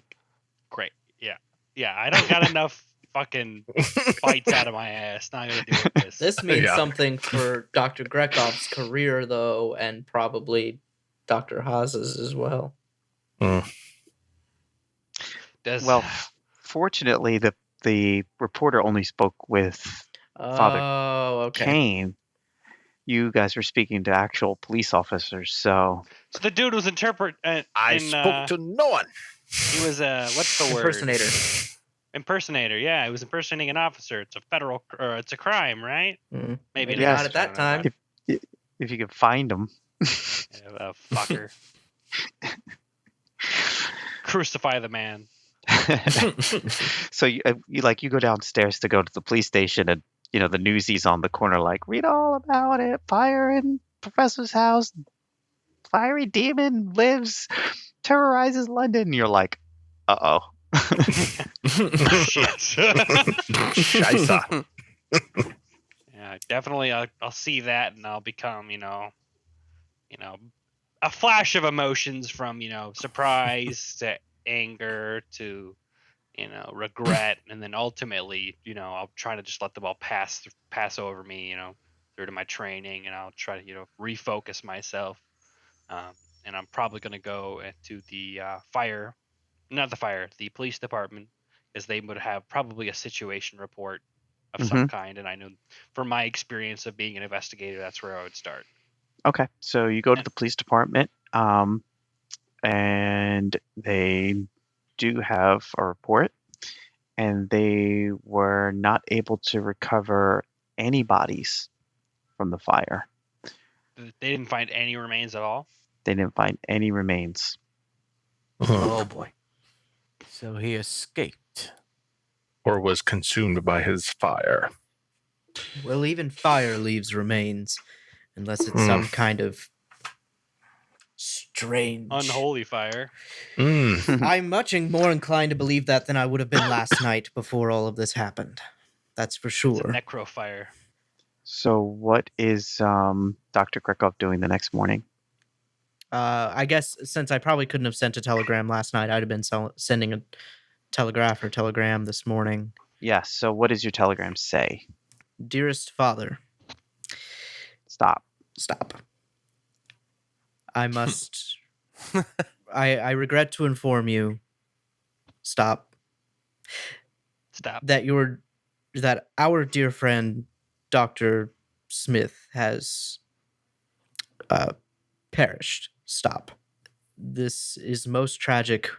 Great. Yeah. I don't got enough fucking bites out of my ass. Not gonna do this. This means something for Dr. Grekov's career, though, and probably Dr. Haas's as well. Well, fortunately, the reporter only spoke with Father Kane. You guys were speaking to actual police officers, so the dude was I spoke to no one. He was what's the word? Impersonator. Yeah, he was impersonating an officer. It's a crime, right? Mm-hmm. Maybe not at that time. If you could find him. Fucker. Crucify the man. So you go downstairs to go to the police station, and the newsies on the corner read all about it. Fire in professor's house. Fiery demon lives, terrorizes London. And you're like, uh-oh. Shit. Scheisse. Yeah, definitely. I'll see that, and I'll become, a flash of emotions from, surprise to anger to, regret, and then ultimately, I'll try to just let them all pass over me, through to my training, and I'll try to, refocus myself. And I'm probably going to go to the the police department, as they would have probably a situation report of some kind, and I know from my experience of being an investigator, that's where I would start. Okay, so you go to the police department, and they do have a report, and they were not able to recover any bodies from the fire. They didn't find any remains at all? They didn't find any remains. Oh boy. So he escaped. Or was consumed by his fire. Well, even fire leaves remains, unless it's some kind of strange, unholy fire. I'm much more inclined to believe that than I would have been last night before all of this happened. That's for sure. It's a necro fire. So what is Dr. Krekov doing the next morning? I guess since I probably couldn't have sent a telegram last night, I'd have been sending a telegram this morning. Yes, so what does your telegram say? Dearest Father. Stop. I must... I regret to inform you... Stop. That our dear friend, Dr. Smith, has perished. Stop. This is most tragic.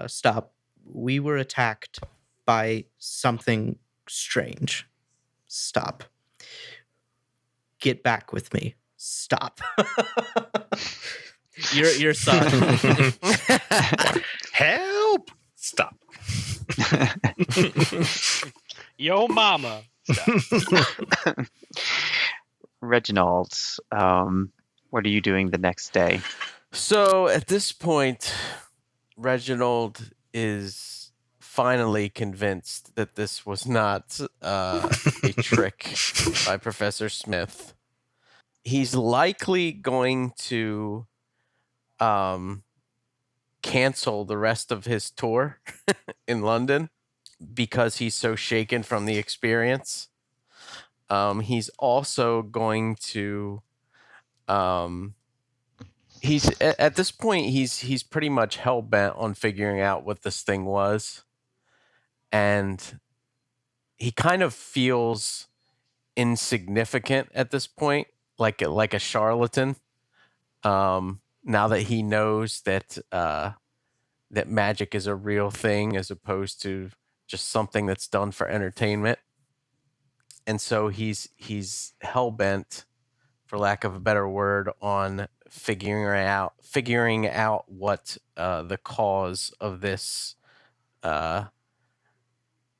Stop. We were attacked by something strange. Stop. Get back with me. Stop. Your son. Help! Stop. Yo, mama. Stop. Reginald, what are you doing the next day? So at this point, Reginald is finally convinced that this was not a trick by Professor Smith. He's likely going to cancel the rest of his tour in London because he's so shaken from the experience. He's also going to he's at this point he's pretty much hell-bent on figuring out what this thing was, and he kind of feels insignificant at this point, like a charlatan, now that he knows that that magic is a real thing as opposed to just something that's done for entertainment. And so he's hell-bent, for lack of a better word, on figuring out what the cause of this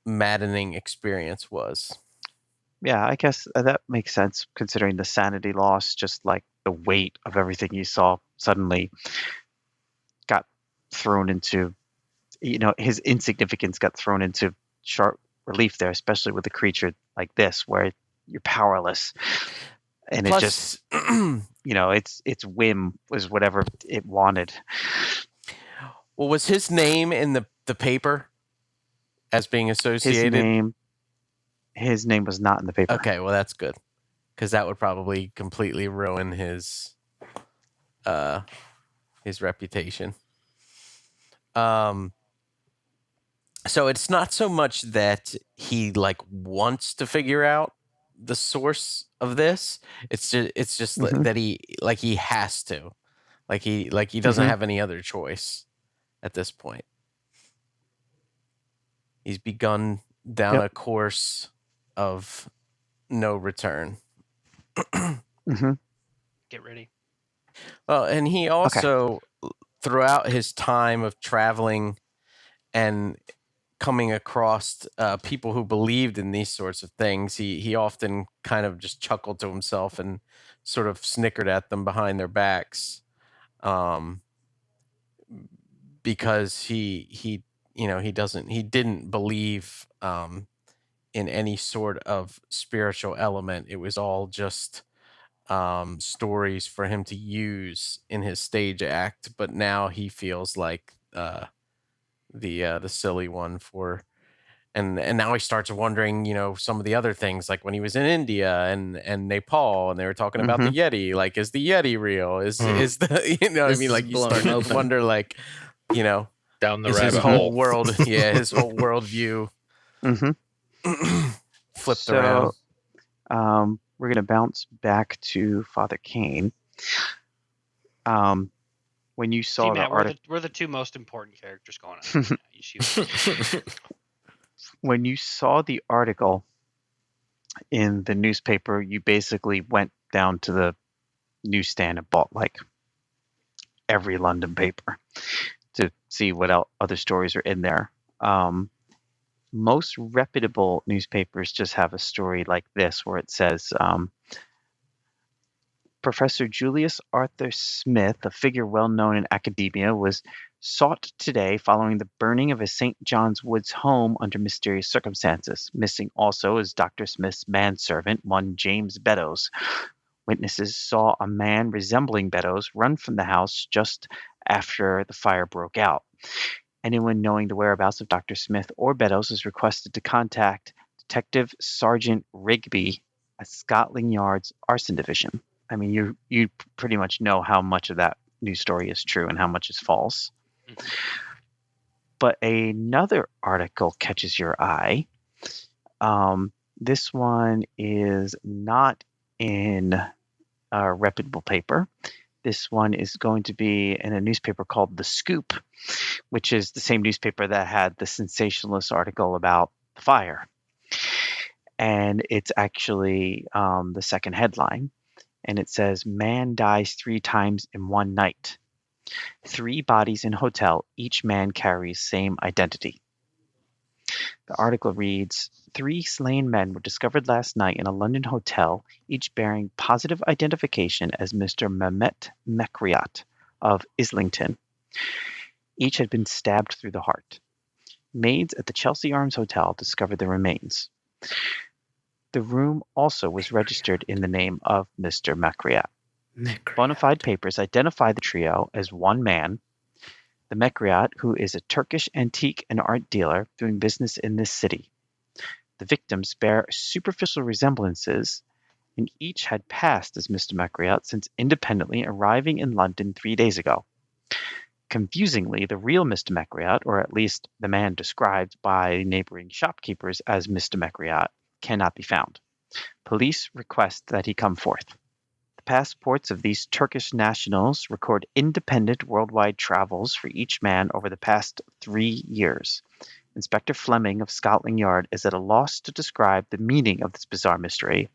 maddening experience was. Yeah, I guess that makes sense considering the sanity loss, just like the weight of everything you saw suddenly got thrown into, his insignificance got thrown into sharp relief there, especially with a creature like this where you're powerless. And plus, it just, its whim was whatever it wanted. Well, was his name in the paper as being associated? His name was not in the paper. Okay, well, that's good, because that would probably completely ruin his reputation. So it's not so much that he wants to figure out the source of this. It's just that he has to, he doesn't have any other choice at this point. He's begun down a course of no return. Get ready. Well, and he also, throughout his time of traveling and coming across people who believed in these sorts of things, he often kind of just chuckled to himself and sort of snickered at them behind their backs, because he didn't believe in any sort of spiritual element. It was all just stories for him to use in his stage act. But now he feels like the silly one for, and now he starts wondering, some of the other things, like when he was in India and Nepal, and they were talking about the Yeti. Like, is the Yeti real? Is the I mean, like, you start to wonder, like, down the is rabbit his hole. whole world, his whole worldview flipped around. We're going to bounce back to Father Kane. When you saw Matt, the article, we're the two most important characters going on. You shoot. When you saw the article in the newspaper, you basically went down to the newsstand and bought like every London paper to see what other stories are in there. Most reputable newspapers just have a story like this where it says, Professor Julius Arthur Smith, a figure well known in academia, was sought today following the burning of his St. John's Woods home under mysterious circumstances. Missing also is Dr. Smith's manservant, one James Beddoes. Witnesses saw a man resembling Beddoes run from the house just after the fire broke out. Anyone knowing the whereabouts of Dr. Smith or Beddoes is requested to contact Detective Sergeant Rigby at Scotland Yard's Arson Division. I mean, you pretty much know how much of that news story is true and how much is false. Mm-hmm. But another article catches your eye. This one is not in a reputable paper. This one is going to be in a newspaper called The Scoop, which is the same newspaper that had the sensationalist article about the fire. And it's actually the second headline. And it says, man dies 3 times in one night. 3 bodies in hotel. Each man carries same identity. The article reads, 3 slain men were discovered last night in a London hotel, each bearing positive identification as Mr. Mehmet Mekriat of Islington. Each had been stabbed through the heart. Maids at the Chelsea Arms Hotel discovered the remains. The room also was registered in the name of Mr. Mekriat. Bona fide papers identify the trio as one man, the Mekriat, who is a Turkish antique and art dealer doing business in this city. The victims bear superficial resemblances, and each had passed as Mr. Mekriat since independently arriving in London 3 days ago. Confusingly, the real Mr. Mekriat, or at least the man described by neighboring shopkeepers as Mr. Mekriat, cannot be found. Police request that he come forth. The passports of these Turkish nationals record independent worldwide travels for each man over the past 3 years. Inspector Fleming of Scotland Yard is at a loss to describe the meaning of this bizarre mystery,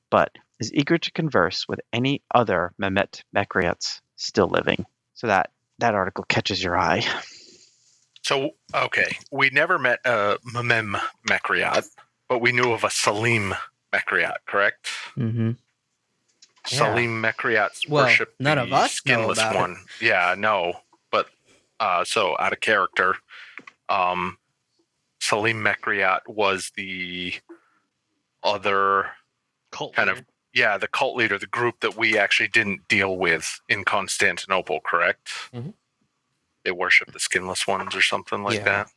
but is eager to converse with any other Mehmet Mekriats still living. So that article catches your eye. So, okay, we never met Mehmet Mekriat, but we knew of a Salim Mekriat, correct? Mm-hmm. Salim Mekriat's worship none the of us skinless know about one. It. Yeah, no, but so out of character, Salim Mekriat was the other cult kind leader. of the cult leader, the group that we actually didn't deal with in Constantinople, correct? Mm-hmm. They worship the skinless ones or something like that.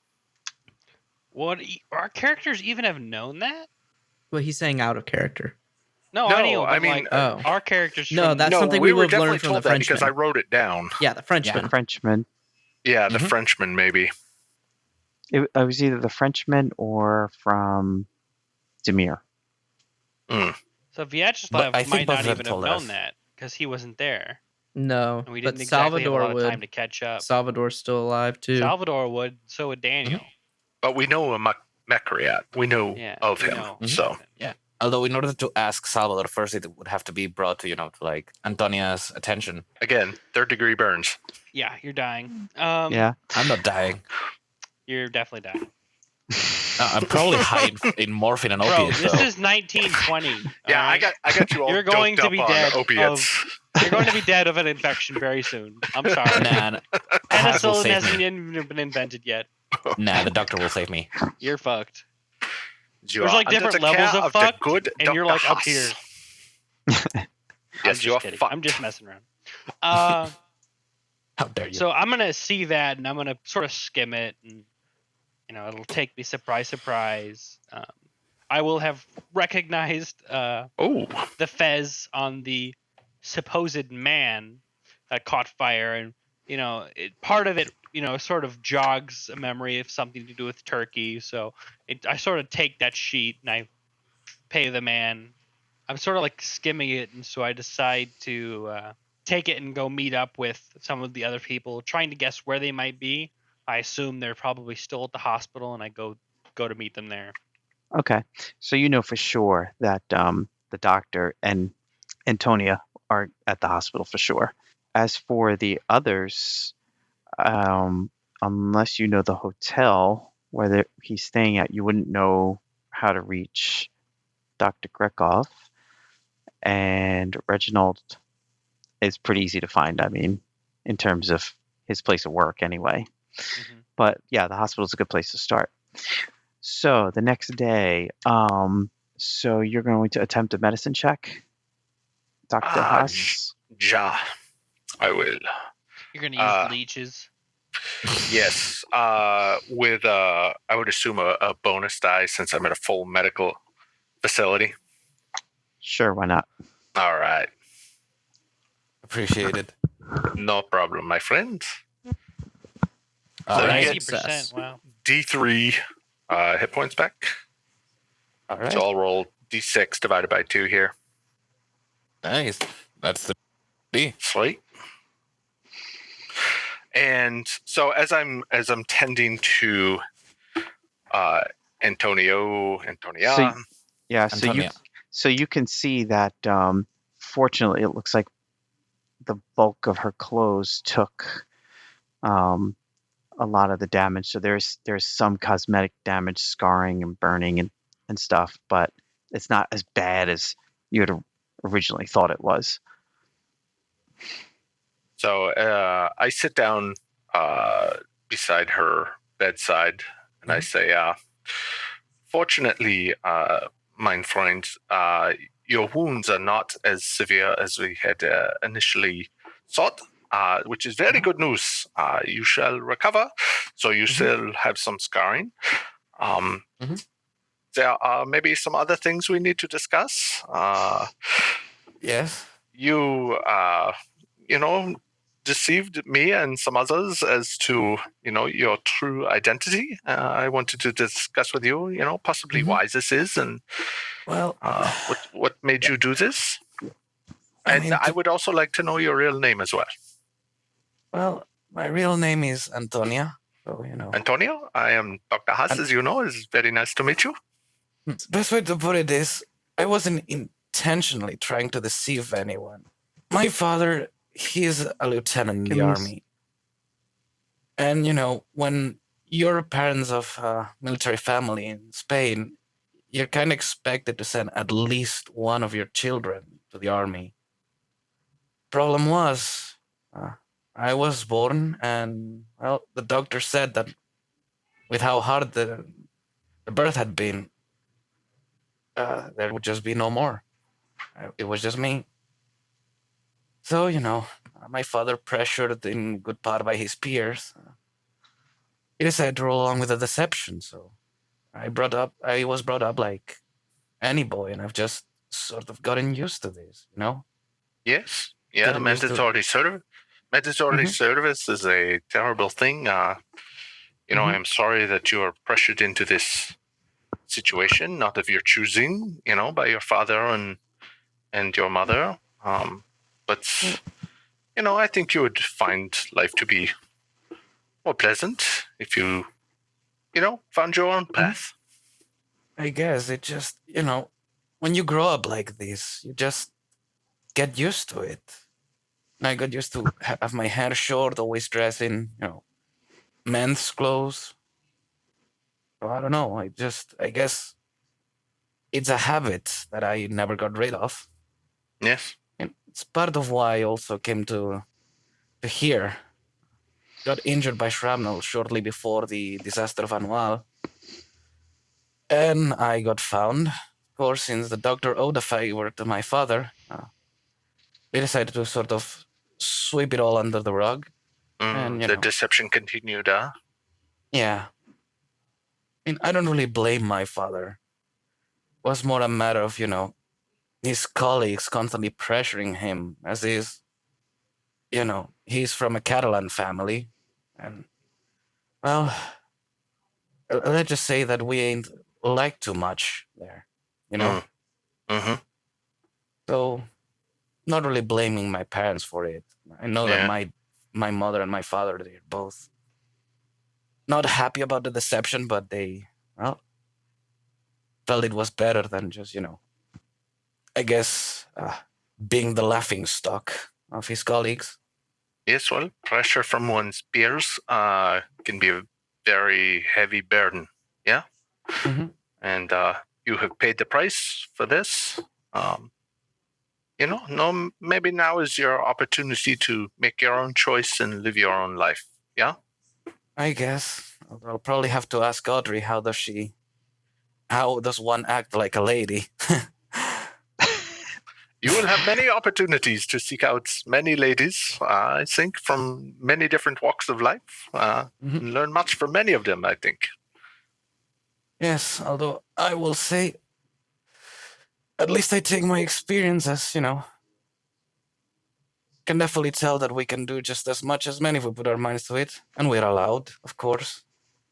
What our characters even have known that? Well, he's saying out of character. No, I mean, our characters. That's something we would have learned from the that Frenchman. because I wrote it down. Yeah, the Frenchman. The Frenchman. Yeah, the Frenchman, maybe. It was either the Frenchman or from Demir. So Vyacheslav might not even have known that because he wasn't there. No, and we didn't but exactly Salvador have a lot would. of time to catch up. Salvador's still alive too. Salvador would. So would Daniel. But we know a Mekriat. We know of him. So yeah. Although in order to ask Salvador first, it would have to be brought to to like Antonia's attention. Again, 3rd degree burns. Yeah, you're dying. Yeah, I'm not dying. You're definitely dying. I'm probably high in morphine and Bro, opiates. this is 1920. Yeah, right? I got you all. You're going to be dead opiates. You're going to be dead of an infection very soon. I'm sorry. Nah, penicillin hasn't even been invented yet. Nah, the doctor will save me. You're fucked. There's like different levels of fucked, and you're like up here. Yes, you're kidding. fucked. I'm just messing around. How dare you? So I'm gonna see that, and I'm gonna sort of skim it, and it'll take me surprise. I will have recognized the fez on the supposed man that caught fire, and part of it sort of jogs a memory of something to do with Turkey. So I sort of take that sheet and I pay the man. I'm sort of like skimming it, and so I decide to take it and go meet up with some of the other people, trying to guess where they might be. I assume they're probably still at the hospital, and I go to meet them there. Okay, so you know for sure that the doctor and Antonia are at the hospital for sure. As for the others, unless you know the hotel where he's staying at, you wouldn't know how to reach Dr. Grekov. And Reginald is pretty easy to find, I mean, in terms of his place of work anyway. Mm-hmm. But yeah, the hospital's a good place to start. So the next day, so you're going to attempt a medicine check, Dr. Haas? Ja, I will. You're going to use leeches? Yes, with, I would assume a bonus die since I'm at a full medical facility. Sure, why not? All right. Appreciate it. No problem, my friend. All right. 90%, wow. D3 hit points back. All right. So I'll roll D6 divided by 2 here. Nice. That's the D. Sweet. And so as I'm tending to Antonia. So you can see that fortunately it looks like the bulk of her clothes took a lot of the damage. So there's some cosmetic damage, scarring and burning and stuff, but it's not as bad as you had originally thought it was. So I sit down beside her bedside and I say, fortunately, my friends, your wounds are not as severe as we had initially thought, which is very good news. You shall recover, so you still have some scarring. There are maybe some other things we need to discuss. Yes. You, deceived me and some others as to, your true identity. I wanted to discuss with you, possibly why this is and what made you do this. I would also like to know your real name as well. Well, my real name is Antonia. So, Antonio, I am Dr. Haas, as you know. It's very nice to meet you. The best way to put it is, I wasn't intentionally trying to deceive anyone. My father, he's a lieutenant in the army. And, when you're parents of a military family in Spain, you're kind of expected to send at least one of your children to the army. Problem was, I was born, and, the doctor said that with how hard the birth had been, there would just be no more. It was just me. So, my father, pressured in good part by his peers, he decided to roll along with the deception. So I was brought up like any boy, and I've just sort of gotten used to this, Yes. Yeah, mandatory service. Mandatory service is a terrible thing. I am sorry that you are pressured into this situation, not of your choosing, by your father and your mother. But I think you would find life to be more pleasant if you, found your own path. I guess it just, when you grow up like this, you just get used to it. And I got used to have my hair short, always dressed in, men's clothes. So I don't know. I guess it's a habit that I never got rid of. Yes. And it's part of why I also came to here. Got injured by shrapnel shortly before the disaster of Anual. And I got found. Of course, since the doctor owed a favor to my father, they decided to sort of sweep it all under the rug. And the deception continued, Yeah. I don't really blame my father. It was more a matter of, his colleagues constantly pressuring him, as is, he's from a Catalan family. And, well, let's just say that we ain't liked too much there. you know? Mm-hmm. So, not really blaming my parents for it. I know that my mother and my father, they're both not happy about the deception, but they, well, felt it was better than just, I guess, being the laughing stock of his colleagues. Yes, well, pressure from one's peers can be a very heavy burden. Yeah? Mm-hmm. And you have paid the price for this. No, maybe now is your opportunity to make your own choice and live your own life. Yeah? I guess. I'll probably have to ask Audrey, how does one act like a lady? You will have many opportunities to seek out many ladies, I think, from many different walks of life. And learn much from many of them, I think. Yes, although I will say, at least I take my experience as, can definitely tell that we can do just as much as many if we put our minds to it. And we're allowed, of course.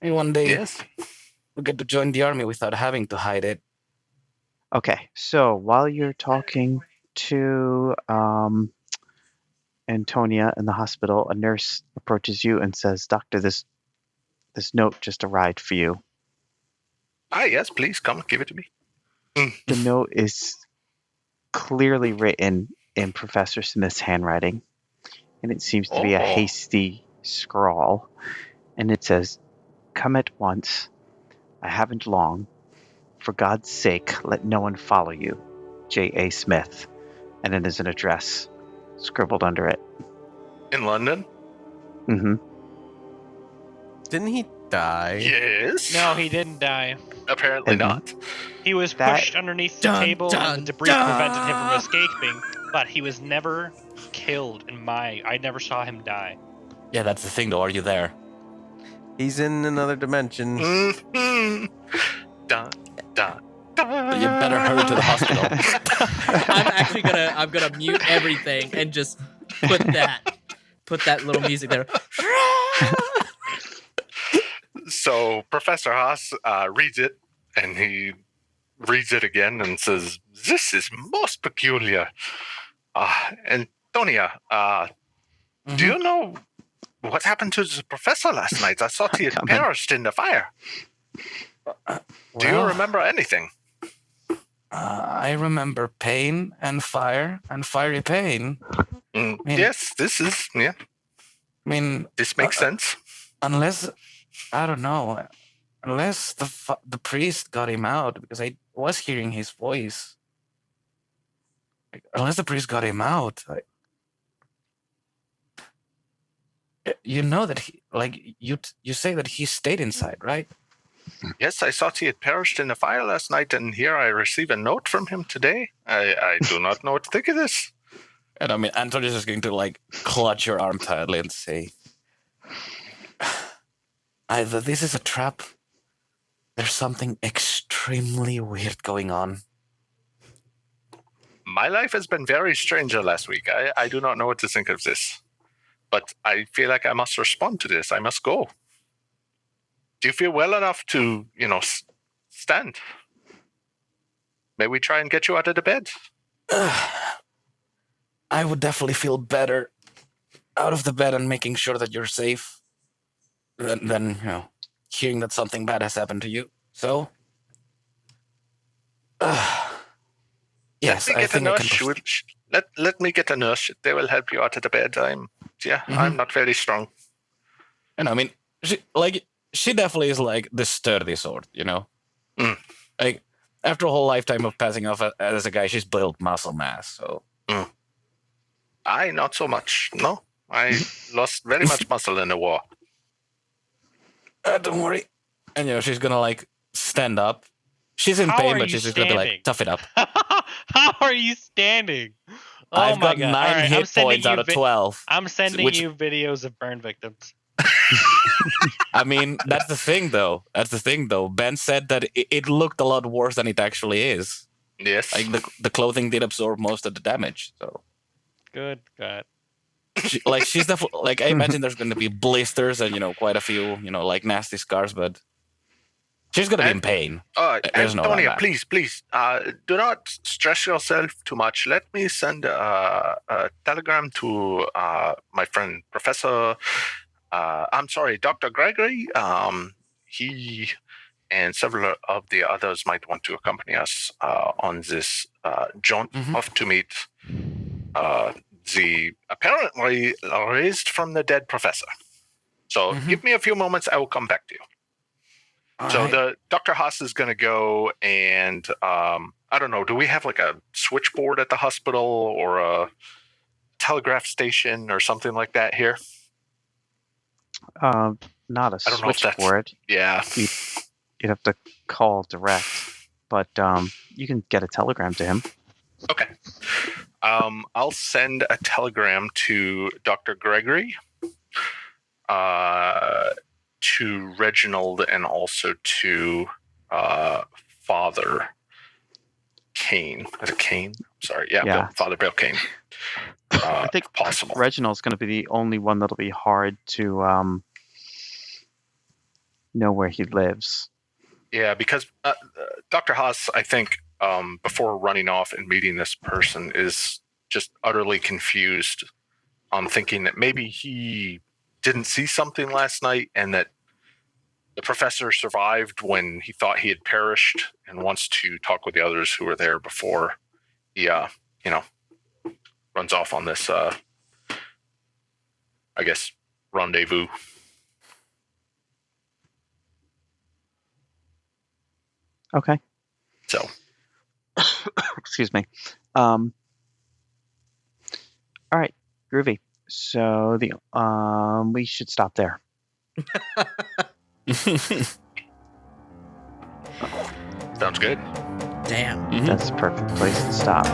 And one day, we get to join the army without having to hide it. Okay, so while you're talking to Antonia in the hospital, a nurse approaches you and says, "Doctor, this note just arrived for you." Yes, please, come, give it to me. The note is clearly written in Professor Smith's handwriting, and it seems to be a hasty scrawl. And it says, "Come at once. I haven't long. For God's sake, let no one follow you. J.A. Smith." And it is an address scribbled under it. In London? Mm-hmm. Didn't he die? Yes. No, he didn't die. Apparently not. He was pushed underneath the table and the debris prevented him from escaping, but he was never killed I never saw him die. Yeah, that's the thing though. Are you there? He's in another dimension. Mm-hmm. Dun, dun, dun. You better hurry to the hospital. I'm gonna mute everything and just put that little music there. So Professor Haas reads it, and he reads it again and says, "This is most peculiar." Antonia, do you know what happened to the professor last night? I thought he had perished in the fire. Do you remember anything? I remember pain and fire and fiery pain. Yes, this is, yeah. I mean, this makes sense. Unless, I don't know, unless the priest got him out, because I was hearing his voice. Unless the priest got him out, you know that you say that he stayed inside, right? Yes, I thought he had perished in the fire last night, and here I receive a note from him today. I do not know what to think of this. And I mean, Antonius is going to clutch your arm tightly and say, either this is a trap, there's something extremely weird going on. My life has been very strange the last week. I do not know what to think of this. But I feel like I must respond to this. I must go. Do you feel well enough to, stand? May we try and get you out of the bed? I would definitely feel better out of the bed and making sure that you're safe than hearing that something bad has happened to you. So, yes, I think I can. Let me get a nurse. They will help you out of the bed. I'm not very strong. And I mean, she definitely is the sturdy sort, after a whole lifetime of passing off as a guy, she's built muscle mass. So, not so much. No, I lost very much muscle in the war. Don't worry. And she's gonna stand up. She's in pain, but she's just gonna be tough it up. How are you standing? Oh I've my got God. 9 hit points out of 12. I'm sending you videos of burn victims. I mean, that's the thing, though. Ben said that it looked a lot worse than it actually is. Yes. The clothing did absorb most of the damage. So good. She's definitely I imagine there's going to be blisters and quite a few nasty scars, but She's going to be in pain. There's no Antonia, doubt. please, do not stress yourself too much. Let me send a telegram to my friend, Professor. Dr. Gregory. He and several of the others might want to accompany us on this jaunt off to meet the apparently raised from the dead professor. So give me a few moments. I will come back to you. The Dr. Haas is going to go and I don't know. Do we have like a switchboard at the hospital or a telegraph station or something like that here? Not a switchboard. Yeah. You'd have to call direct, but you can get a telegram to him. Okay. I'll send a telegram to Dr. Gregory, to Reginald, and also to Father Kane. Is it Kane? Sorry. Yeah. Yeah. Father Bill Kane. I think possible. Reginald's going to be the only one that'll be hard to know where he lives. Yeah, because Dr. Haas, I think, before running off and meeting this person, is just utterly confused on thinking that maybe he didn't see something last night and that the professor survived when he thought he had perished and wants to talk with the others who were there before he, runs off on this, I guess, rendezvous. Okay. So, excuse me. All right, groovy. So we should stop there. Sounds good. Damn. That's a perfect place to stop.